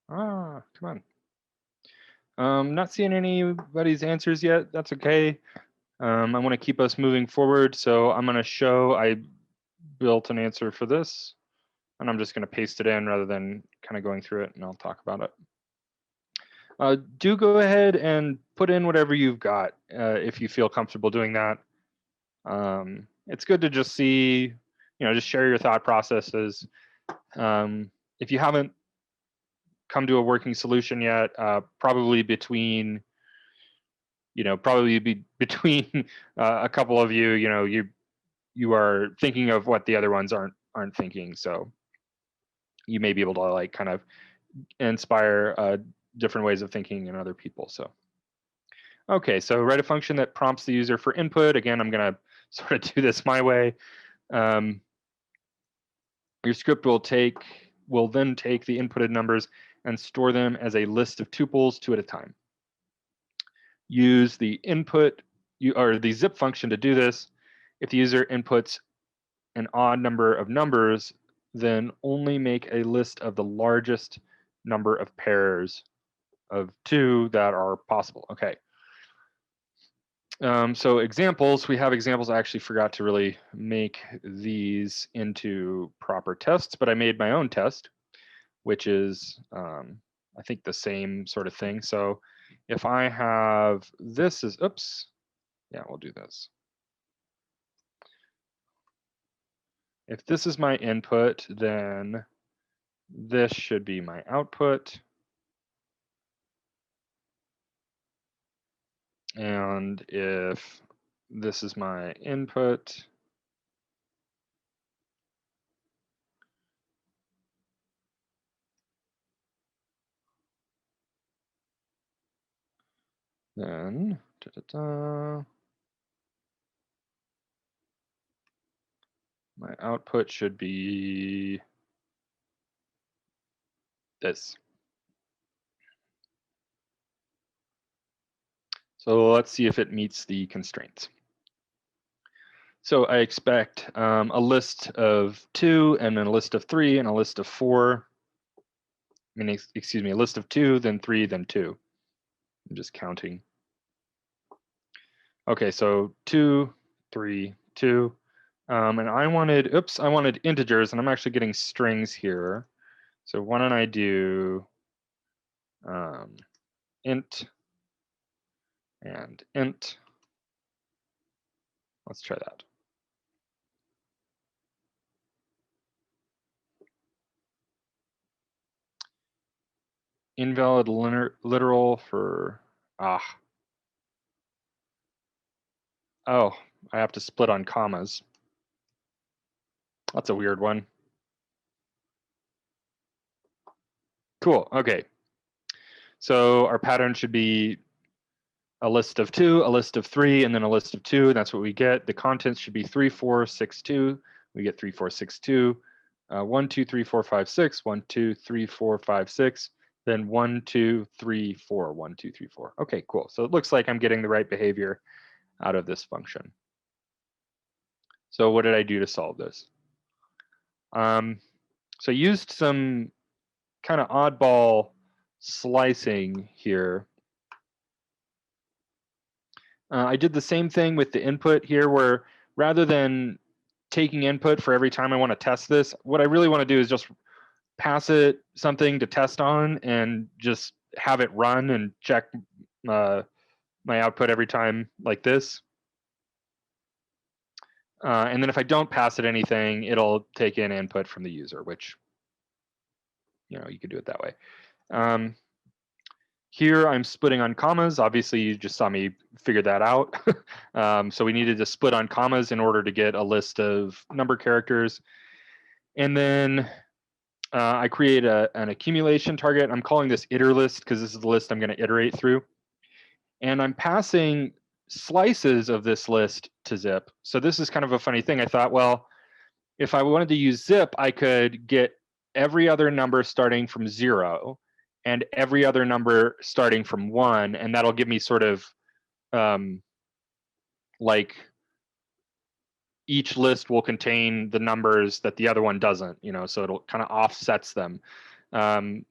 A: Come on. Not seeing anybody's answers yet. That's okay. I want to keep us moving forward, so I'm going to show I built an answer for this, and I'm just going to paste it in rather than kind of going through it, and I'll talk about it. Do go ahead and put in whatever you've got if you feel comfortable doing that. It's good to just see, just share your thought processes. If you haven't come to a working solution yet, probably between a couple of you, you are thinking of what the other ones aren't thinking. So you may be able to like kind of inspire different ways of thinking in other people. So okay, so write a function that prompts the user for input. Again, I'm going to sort of do this my way. Your script will then take the inputted numbers and store them as a list of tuples 2 at a time. Use the the zip function to do this. If the user inputs an odd number of numbers, then only make a list of the largest number of pairs of 2 that are possible. Okay. So examples, we have examples. I actually forgot to really make these into proper tests, but I made my own test, which is, I think, the same sort of thing. So if I have this is, oops, yeah, we'll do this. If this is my input, then this should be my output. And if this is my input, then my output should be this. So let's see if it meets the constraints. So I expect a list of 2 and then a list of 3 and a list of 4. I mean, excuse me, a list of 2, then 3, then 2. I'm just counting. Okay, so 2, 3, 2. And I wanted integers, and I'm actually getting strings here. So why don't I do int and int. Let's try that. Invalid literal for, oh, I have to split on commas. That's a weird one. Cool, okay. So our pattern should be a list of 2, a list of 3, and then a list of 2. That's what we get. The contents should be 3, 4, 6, 2. We get 3, 4, 6, 2. 1, 2, 3, 4, 5, 6. 1, 2, 3, 4, 5, 6. Then 1, 2, 3, 4. 1, 2, 3, 4. Okay, cool. So it looks like I'm getting the right behavior out of this function. So what did I do to solve this? So I used some kind of oddball slicing here. I did the same thing with the input here, where rather than taking input for every time I want to test this, what I really want to do is just pass it something to test on and just have it run and check my output every time like this. And then if I don't pass it anything, it'll take in input from the user, which, you could do it that way. Here I'm splitting on commas. Obviously, you just saw me figure that out. So we needed to split on commas in order to get a list of number characters. And then I create an accumulation target. I'm calling this iter list because this is the list I'm going to iterate through. And I'm passing slices of this list to zip. So this is kind of a funny thing. I thought, well, if I wanted to use zip, I could get every other number starting from 0 and every other number starting from 1, and that'll give me sort of like each list will contain the numbers that the other one doesn't, you know, so it'll kind of offsets them. And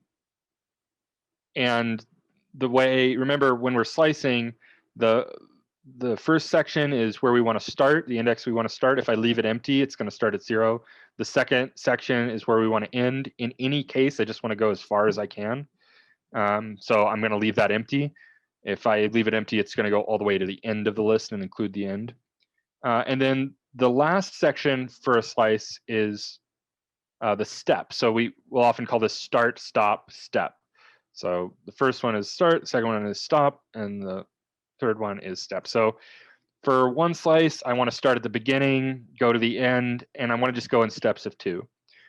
A: the way, remember when we're slicing, the first section is where we want to start, the index we want to start. If I leave it empty, it's going to start at 0. The second section is where we want to end. In any case, I just want to go as far as I can. So I'm going to leave that empty. If I leave it empty, it's going to go all the way to the end of the list and include the end. And then the last section for a slice is the step. So we will often call this start, stop, step. So the first one is start, the second one is stop, and the third one is step. So for one slice, I want to start at the beginning, go to the end, and I want to just go in steps of 2.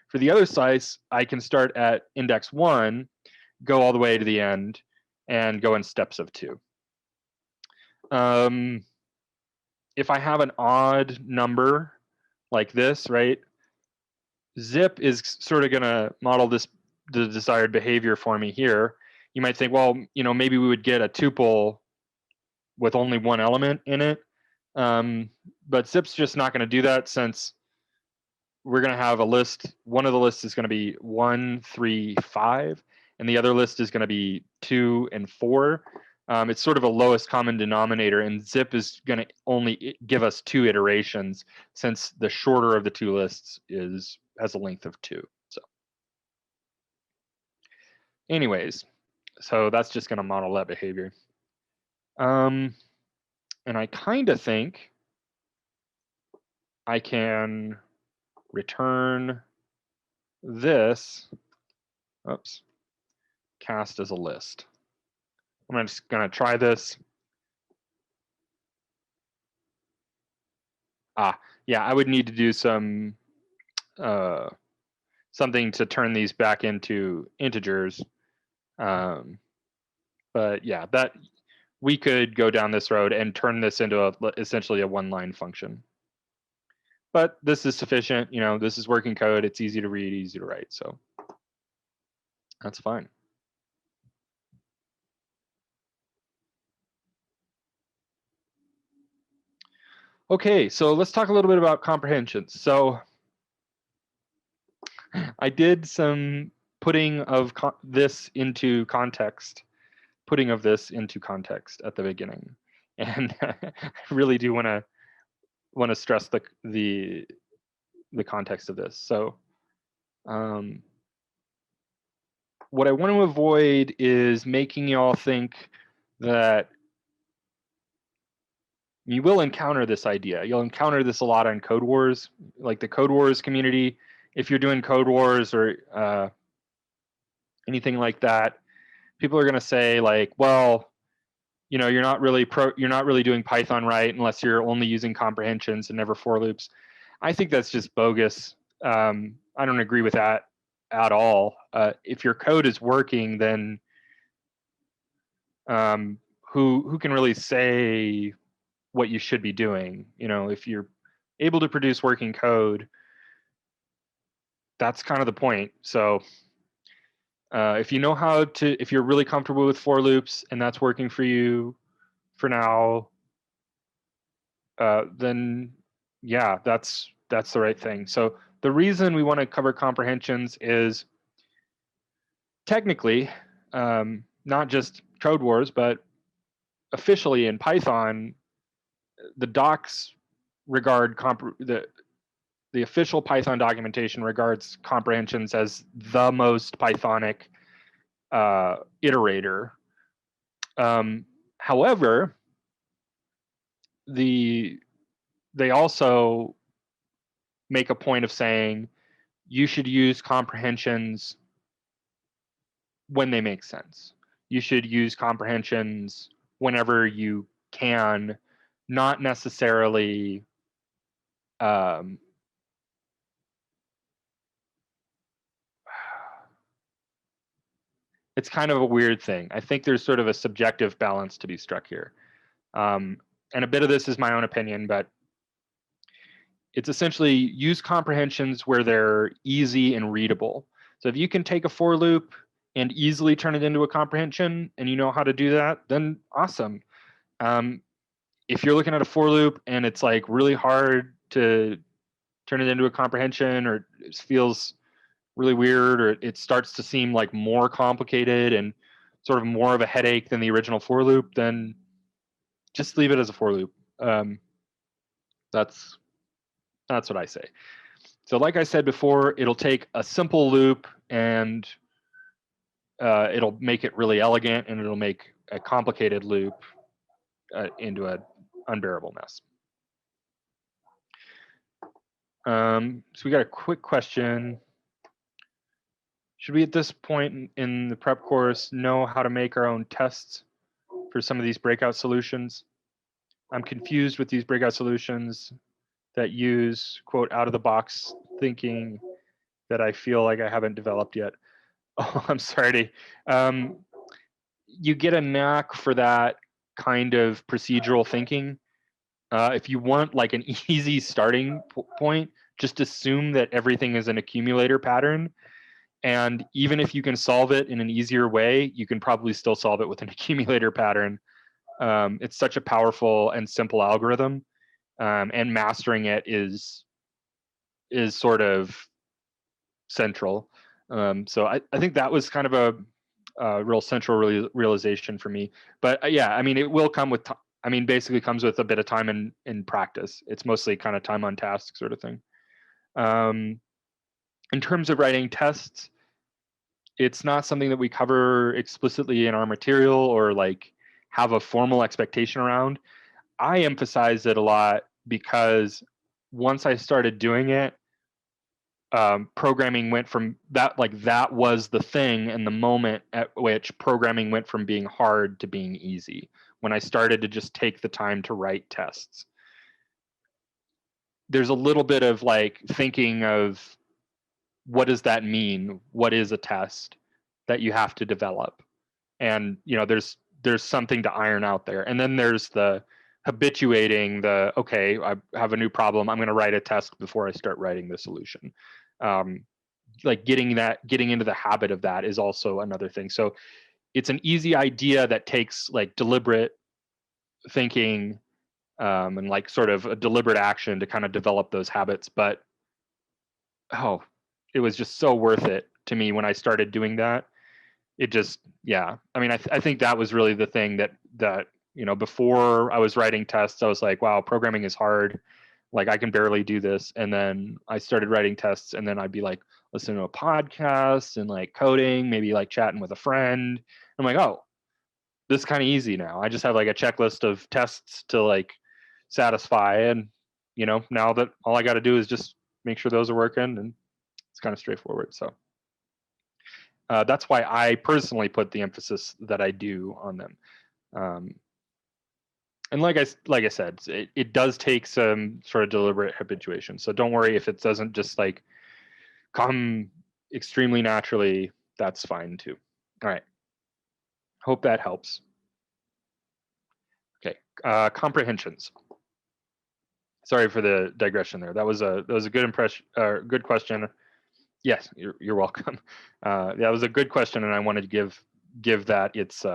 A: For the other slice, I can start at index 1, go all the way to the end, and go in steps of 2. If I have an odd number like this, right, zip is sort of going to model the desired behavior for me here. You might think, well, you know, maybe we would get a tuple with only one element in it. But zip's just not going to do that, since we're going to have a list. One of the lists is going to be 1, 3, 5, and the other list is going to be 2 and 4. It's sort of a lowest common denominator, and zip is going to only give us 2 iterations, since the shorter of the 2 lists has a length of 2. So anyways, so that's just going to model that behavior. And I kind of think I can return this, oops, cast as a list. I'm just going to try this. Yeah, I would need to do some something to turn these back into integers. But yeah, that we could go down this road and turn this into essentially a one-line function. But this is sufficient. You know, this is working code. It's easy to read, easy to write. So that's fine. Okay, so let's talk a little bit about comprehensions. So I did some putting of this into context at the beginning, and I really do want to stress the context of this. So what I want to avoid is making y'all think that you will encounter this idea. You'll encounter this a lot on Code Wars, like the Code Wars community. If you're doing Code Wars or anything like that, people are going to say like, well, you know, you're not really doing Python right unless you're only using comprehensions and never for loops. I think that's just bogus. I don't agree with that at all. If your code is working, then who can really say what you should be doing? You know, if you're able to produce working code, that's kind of the point. So if you know how to, if you're really comfortable with for loops and that's working for you for now, then yeah, that's the right thing. So the reason we want to cover comprehensions is technically, not just Code Wars, but officially in Python, the docs regard the official Python documentation regards comprehensions as the most Pythonic iterator. However, they also make a point of saying you should use comprehensions when they make sense. You should use comprehensions whenever you can, not necessarily it's kind of a weird thing. I think there's sort of a subjective balance to be struck here. And a bit of this is my own opinion, but it's essentially use comprehensions where they're easy and readable. So if you can take a for loop and easily turn it into a comprehension and you know how to do that, then awesome. if you're looking at a for loop and it's like really hard to turn it into a comprehension, or it feels really weird, or it starts to seem like more complicated and sort of more of a headache than the original for loop, then just leave it as a for loop. That's what I say. So like I said before, it'll take a simple loop and it'll make it really elegant, and it'll make a complicated loop into an unbearable mess. So we got a quick question. Should we at this point in the prep course know how to make our own tests for some of these breakout solutions? I'm confused with these breakout solutions that use, quote, out of the box thinking that I feel like I haven't developed yet. Oh, I'm sorry. You get a knack for that kind of procedural thinking. If you want like an easy starting point, just assume that everything is an accumulator pattern. And even if you can solve it in an easier way, you can probably still solve it with an accumulator pattern. It's such a powerful and simple algorithm, and mastering it is sort of central. So I think that was kind of a real central realization for me. But yeah, I mean, it will come with, basically comes with a bit of time in practice. It's mostly kind of time on task sort of thing. In terms of writing tests, it's not something that we cover explicitly in our material or like have a formal expectation around. I emphasize it a lot because once I started doing it, programming went from that, like that was the thing, and the moment at which programming went from being hard to being easy, when I started to just take the time to write tests. There's a little bit of like thinking of what does that mean? What is a test that you have to develop? And there's something to iron out there. And then there's the habituating the, okay, I have a new problem, I'm going to write a test before I start writing the solution. Like getting into the habit of that is also another thing. So it's an easy idea that takes like deliberate thinking, and like sort of a deliberate action to kind of develop those habits. But it was just so worth it to me when I started doing that. It just, yeah. I mean, I think that was really the thing that before I was writing tests, I was like, wow, programming is hard. Like I can barely do this. And then I started writing tests, and then I'd be like listening to a podcast and like coding, maybe like chatting with a friend. I'm like, oh, this is kind of easy now. I just have like a checklist of tests to like satisfy. And, now that all I got to do is just make sure those are working, and it's kind of straightforward. So that's why I personally put the emphasis that I do on them. And like I said, it does take some sort of deliberate habituation. So don't worry if it doesn't just like come extremely naturally. That's fine too. All right. Hope that helps. Okay. Comprehensions. Sorry for the digression there. That was a good impression. Good question. Yes, you're welcome. That was a good question, and I wanted to give that its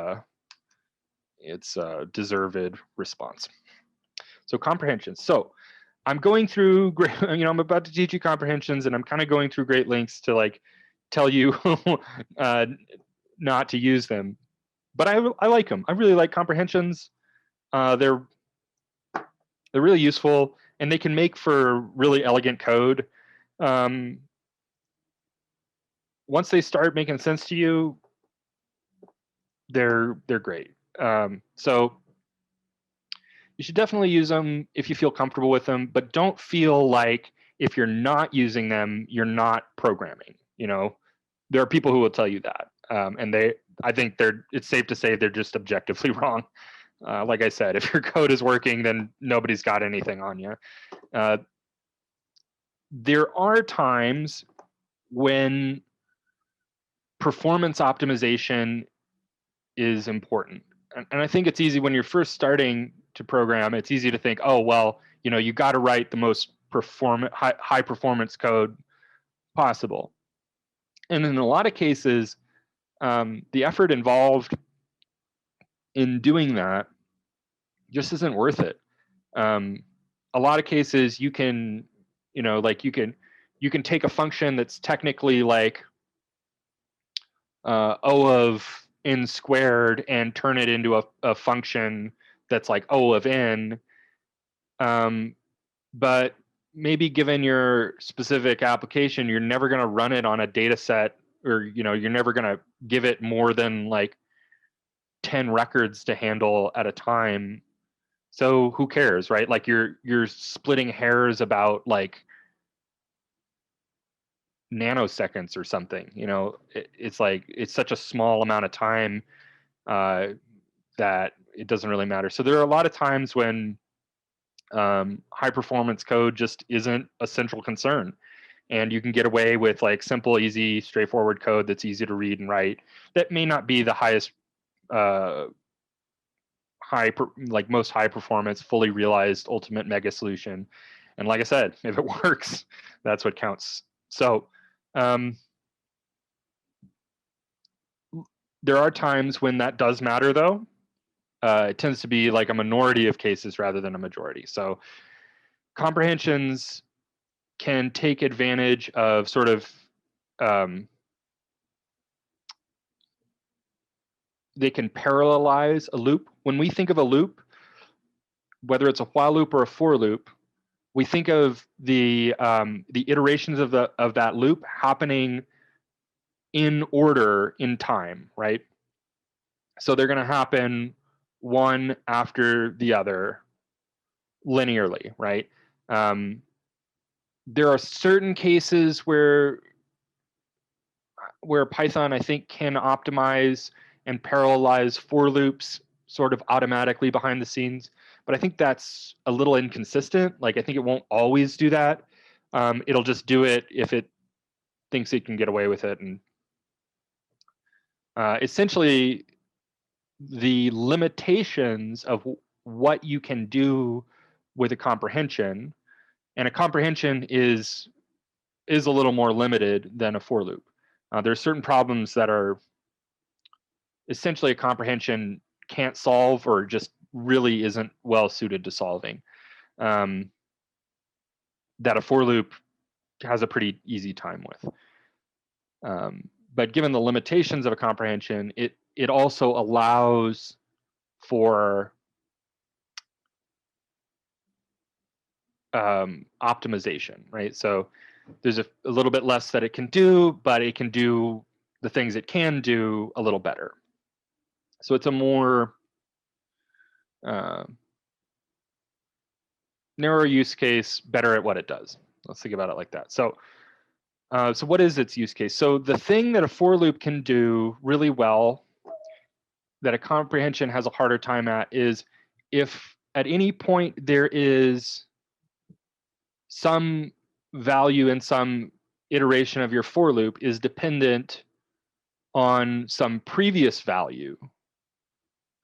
A: deserved response. So comprehensions. So I'm going through, I'm about to teach you comprehensions, and I'm kind of going through great lengths to like tell you not to use them, but I like them. I really like comprehensions. They're really useful, and they can make for really elegant code. Once they start making sense to you, they're great. So you should definitely use them if you feel comfortable with them, but don't feel like if you're not using them, you're not programming. There are people who will tell you that, and I think it's safe to say they're just objectively wrong. Like I said, if your code is working, then nobody's got anything on you. There are times when performance optimization is important. And I think it's easy when you're first starting to program, it's easy to think, oh, well, you got to write the most high performance code possible. And in a lot of cases, the effort involved in doing that just isn't worth it. A lot of cases you can, like you can take a function that's technically like O of n squared and turn it into a function that's like O of n. But maybe given your specific application, you're never going to run it on a data set, or you're never going to give it more than like 10 records to handle at a time. So who cares, right? Like you're splitting hairs about like nanoseconds or something. It's like it's such a small amount of time that it doesn't really matter. So there are a lot of times when high performance code just isn't a central concern, and you can get away with like simple, easy, straightforward code that's easy to read and write. That may not be the highest most high performance, fully realized ultimate mega solution. And like I said, if it works, that's what counts. So there are times when that does matter, though. It tends to be like a minority of cases rather than a majority. So comprehensions can take advantage of sort of they can parallelize a loop. When we think of a loop, whether it's a while loop or a for loop, we think of the iterations of that loop happening in order in time, right? So they're going to happen one after the other linearly, right? There are certain cases where Python, I think, can optimize and parallelize for loops sort of automatically behind the scenes, but I think that's a little inconsistent. Like I think it won't always do that. It'll just do it if it thinks it can get away with it. And essentially, the limitations of what you can do with a comprehension, and a comprehension is a little more limited than a for loop. There are certain problems that are essentially a comprehension can't solve, or just really isn't well suited to solving, that a for loop has a pretty easy time with. But given the limitations of a comprehension, it also allows for optimization, right? So there's a little bit less that it can do, but it can do the things it can do a little better. So it's a more narrow use case, better at what it does. Let's think about it like that. So what is its use case? So the thing that a for loop can do really well that a comprehension has a harder time at is if at any point there is some value in some iteration of your for loop is dependent on some previous value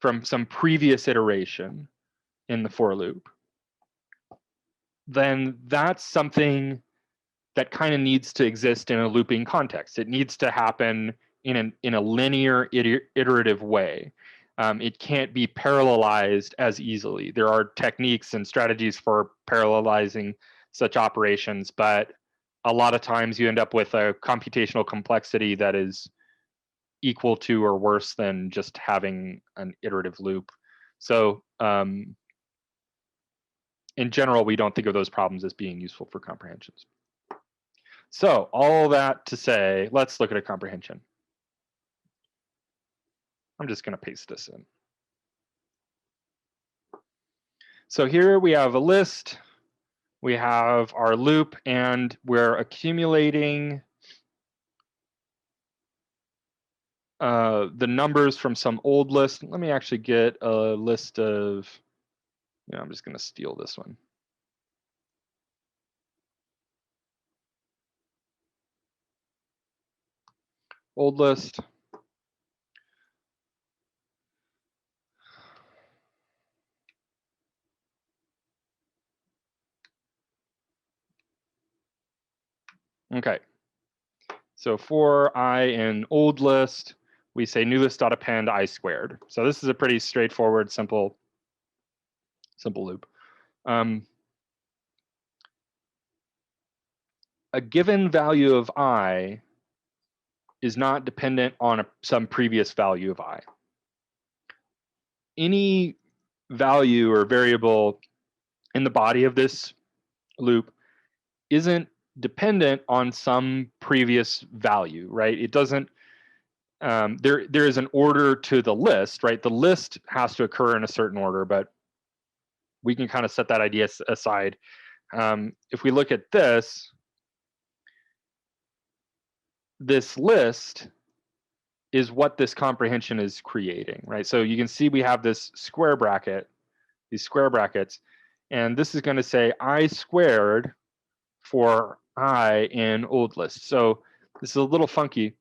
A: from some previous iteration in the for loop, then that's something that kind of needs to exist in a looping context. It needs to happen in a linear iterative way. It can't be parallelized as easily. There are techniques and strategies for parallelizing such operations, but a lot of times you end up with a computational complexity that is equal to or worse than just having an iterative loop. So in general, we don't think of those problems as being useful for comprehensions. So all that to say, let's look at a comprehension. I'm just going to paste this in. So here we have a list, we have our loop, and we're accumulating the numbers from some old list. Let me actually get a list of, I'm just going to steal this one. Old list. Okay. So for I in old list, we say new list.append I squared. So this is a pretty straightforward, simple loop. A given value of I is not dependent on some previous value of I. Any value or variable in the body of this loop isn't dependent on some previous value, right? It doesn't, there is an order to the list, right? The list has to occur in a certain order, but we can kind of set that idea aside. If we look at this list is what this comprehension is creating, right? So you can see we have this square bracket, these square brackets, and this is going to say I squared for I in old list. So this is a little funky.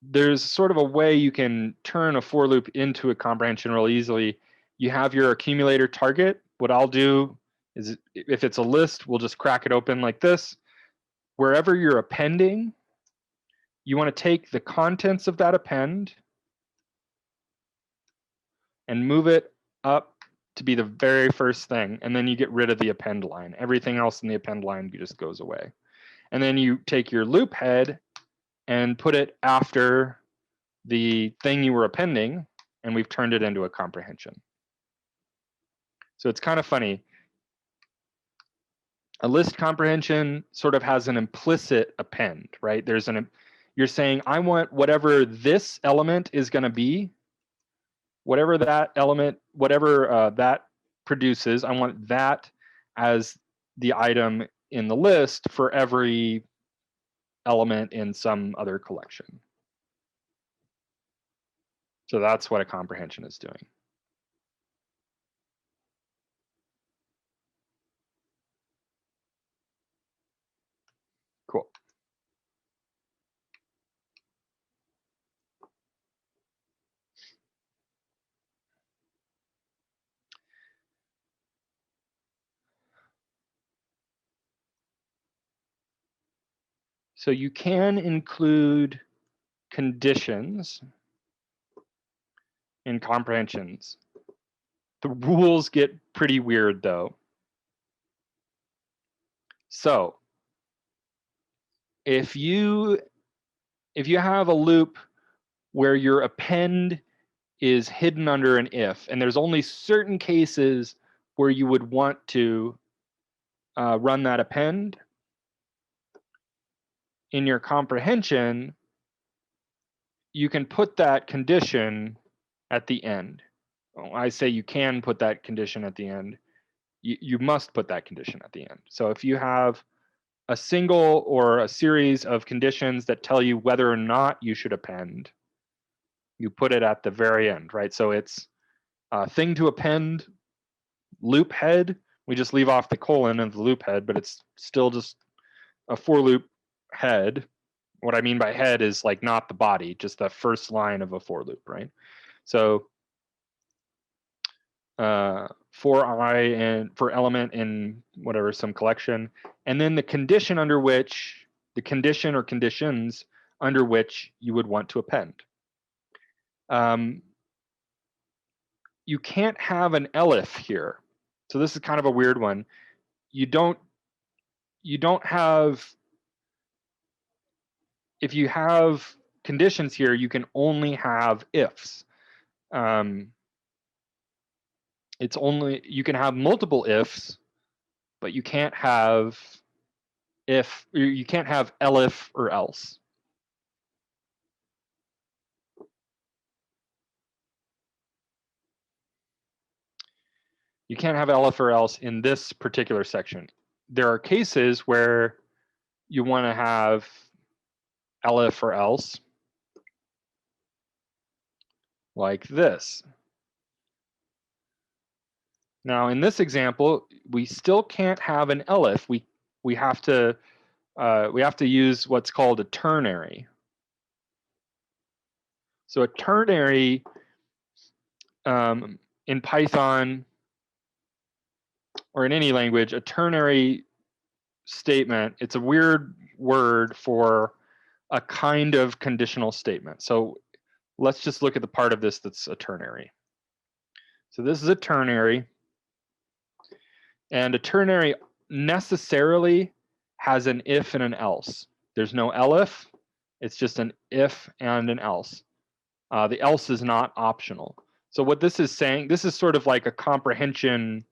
A: There's sort of a way you can turn a for loop into a comprehension real easily. You have your accumulator target. What I'll do is if it's a list, we'll just crack it open like this. Wherever you're appending, you want to take the contents of that append and move it up to be the very first thing, and then you get rid of the append line. Everything else in the append line just goes away. And then you take your loop head and put it after the thing you were appending, and we've turned it into a comprehension. So it's kind of funny. A list comprehension sort of has an implicit append, right? You're saying, I want whatever this element is going to be, whatever that element, whatever that produces, I want that as the item in the list for every element in some other collection. So that's what a comprehension is doing. Cool. So you can include conditions in comprehensions. The rules get pretty weird though. So if you have a loop where your append is hidden under an if, and there's only certain cases where you would want to run that append, in your comprehension, you can put that condition at the end. Well, I say you can put that condition at the end. You must put that condition at the end. So if you have a single or a series of conditions that tell you whether or not you should append, you put it at the very end, right? So it's a thing to append, loop head. We just leave off the colon of the loop head, but it's still just a for loop head. What I mean by head is like not the body, just the first line of a for loop, right? So for I and for element in whatever, some collection, and then the condition under which, the condition or conditions under which you would want to append. You can't have an elif here. So this is kind of a weird one. You don't have, if you have conditions here, you can only have ifs. It's only, you can have multiple ifs, but you can't have you can't have elif or else. You can't have elif or else in this particular section. There are cases where you want to have elif or else, like this. Now, in this example, we still can't have an elif. We have to use what's called a ternary. So a ternary in Python or in any language, a ternary statement, it's a weird word for a kind of conditional statement. So let's just look at the part of this that's a ternary. So this is a ternary. And a ternary necessarily has an if and an else. There's no elif, it's just an if and an else. The else is not optional. So what this is saying, this is sort of like a comprehension.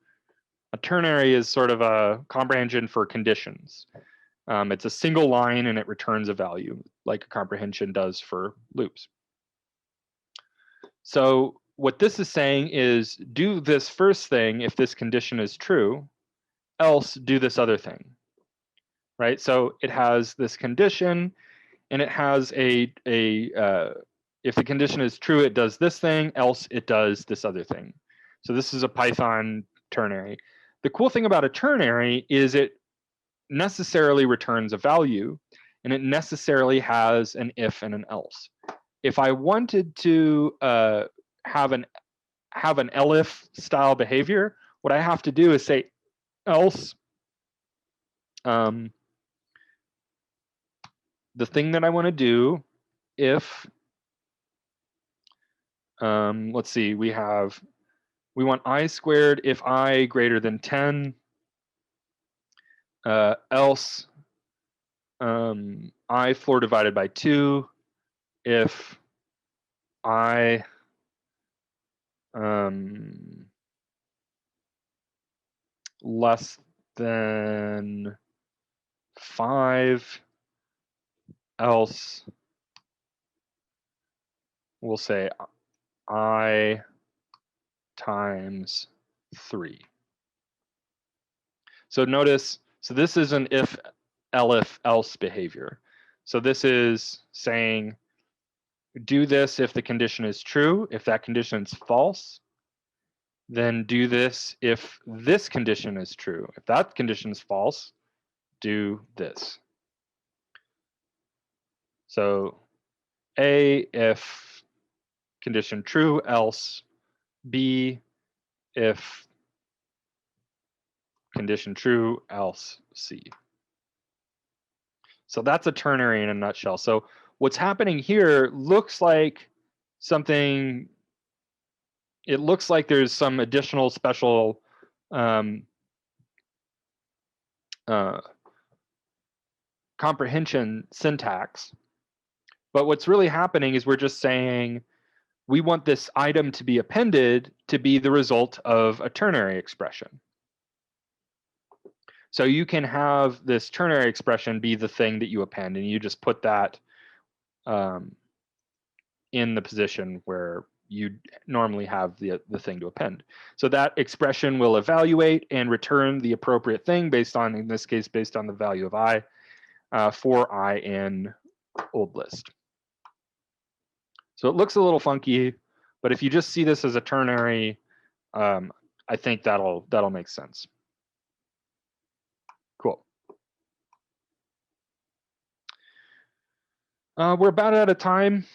A: A ternary is sort of a comprehension for conditions. It's a single line and it returns a value like a comprehension does for loops. So what this is saying is do this first thing if this condition is true, else do this other thing, right? So it has this condition and it has if the condition is true, it does this thing, else it does this other thing. So this is a Python ternary. The cool thing about a ternary is it necessarily returns a value and it necessarily has an if and an else. If I wanted to have an elif style behavior, what I have to do is say else the thing that I want to do if let's see, we want I squared if I greater than 10, else I floor divided by 2 if I less than 5, else we'll say I times 3. So notice, so this is an if, elif, else behavior. So this is saying do this if the condition is true. If that condition is false, then do this if this condition is true. If that condition is false, do this. So A if condition true, else B if condition true, else C. So that's a ternary in a nutshell. So what's happening here looks like something, it looks like there's some additional special comprehension syntax. But what's really happening is we're just saying we want this item to be appended to be the result of a ternary expression. So you can have this ternary expression be the thing that you append, and you just put that in the position where you normally have the thing to append. So that expression will evaluate and return the appropriate thing based on, in this case, based on the value of I for I in old list. So it looks a little funky, but if you just see this as a ternary, I think that'll make sense. Cool. We're about out of time,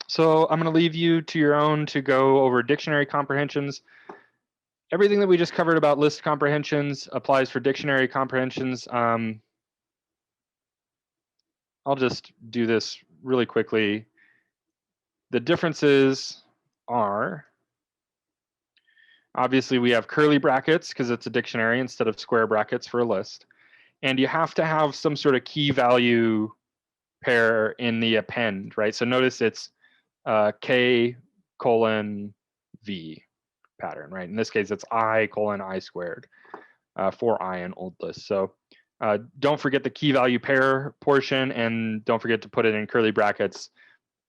A: so I'm going to leave you to your own to go over dictionary comprehensions. Everything that we just covered about list comprehensions applies for dictionary comprehensions. I'll just do this really quickly. The differences are, obviously we have curly brackets because it's a dictionary instead of square brackets for a list. And you have to have some sort of key value pair in the append, right? So notice it's K colon V pattern, right? In this case, it's I colon I squared for I in old list. So don't forget the key value pair portion, and don't forget to put it in curly brackets.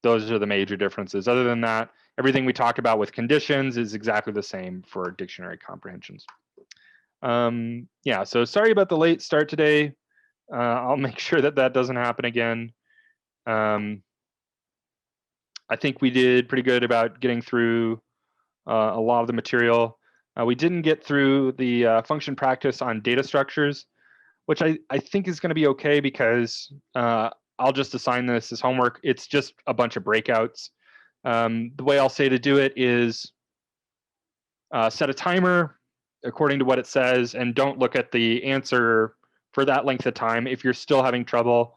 A: Those are the major differences. Other than that, everything we talked about with conditions is exactly the same for dictionary comprehensions. Yeah, so sorry about the late start today. I'll make sure that that doesn't happen again. I think we did pretty good about getting through a lot of the material. We didn't get through the function practice on data structures, which I think is going to be okay because I'll just assign this as homework. It's just a bunch of breakouts. The way I'll say to do it is set a timer according to what it says, and don't look at the answer for that length of time. If you're still having trouble,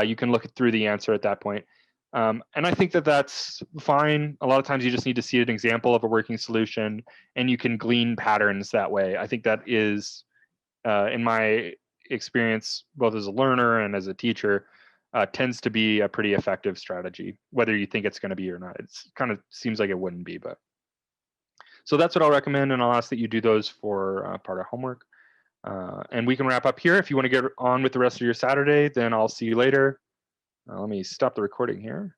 A: you can look through the answer at that point. And I think that that's fine. A lot of times you just need to see an example of a working solution, and you can glean patterns that way. I think that is in my experience, both as a learner and as a teacher, tends to be a pretty effective strategy, whether you think it's going to be or not. It's kind of seems like it wouldn't be, but so that's what I'll recommend, and I'll ask that you do those for part of homework. And we can wrap up here. If you want to get on with the rest of your Saturday, then I'll see you later. Let me stop the recording here.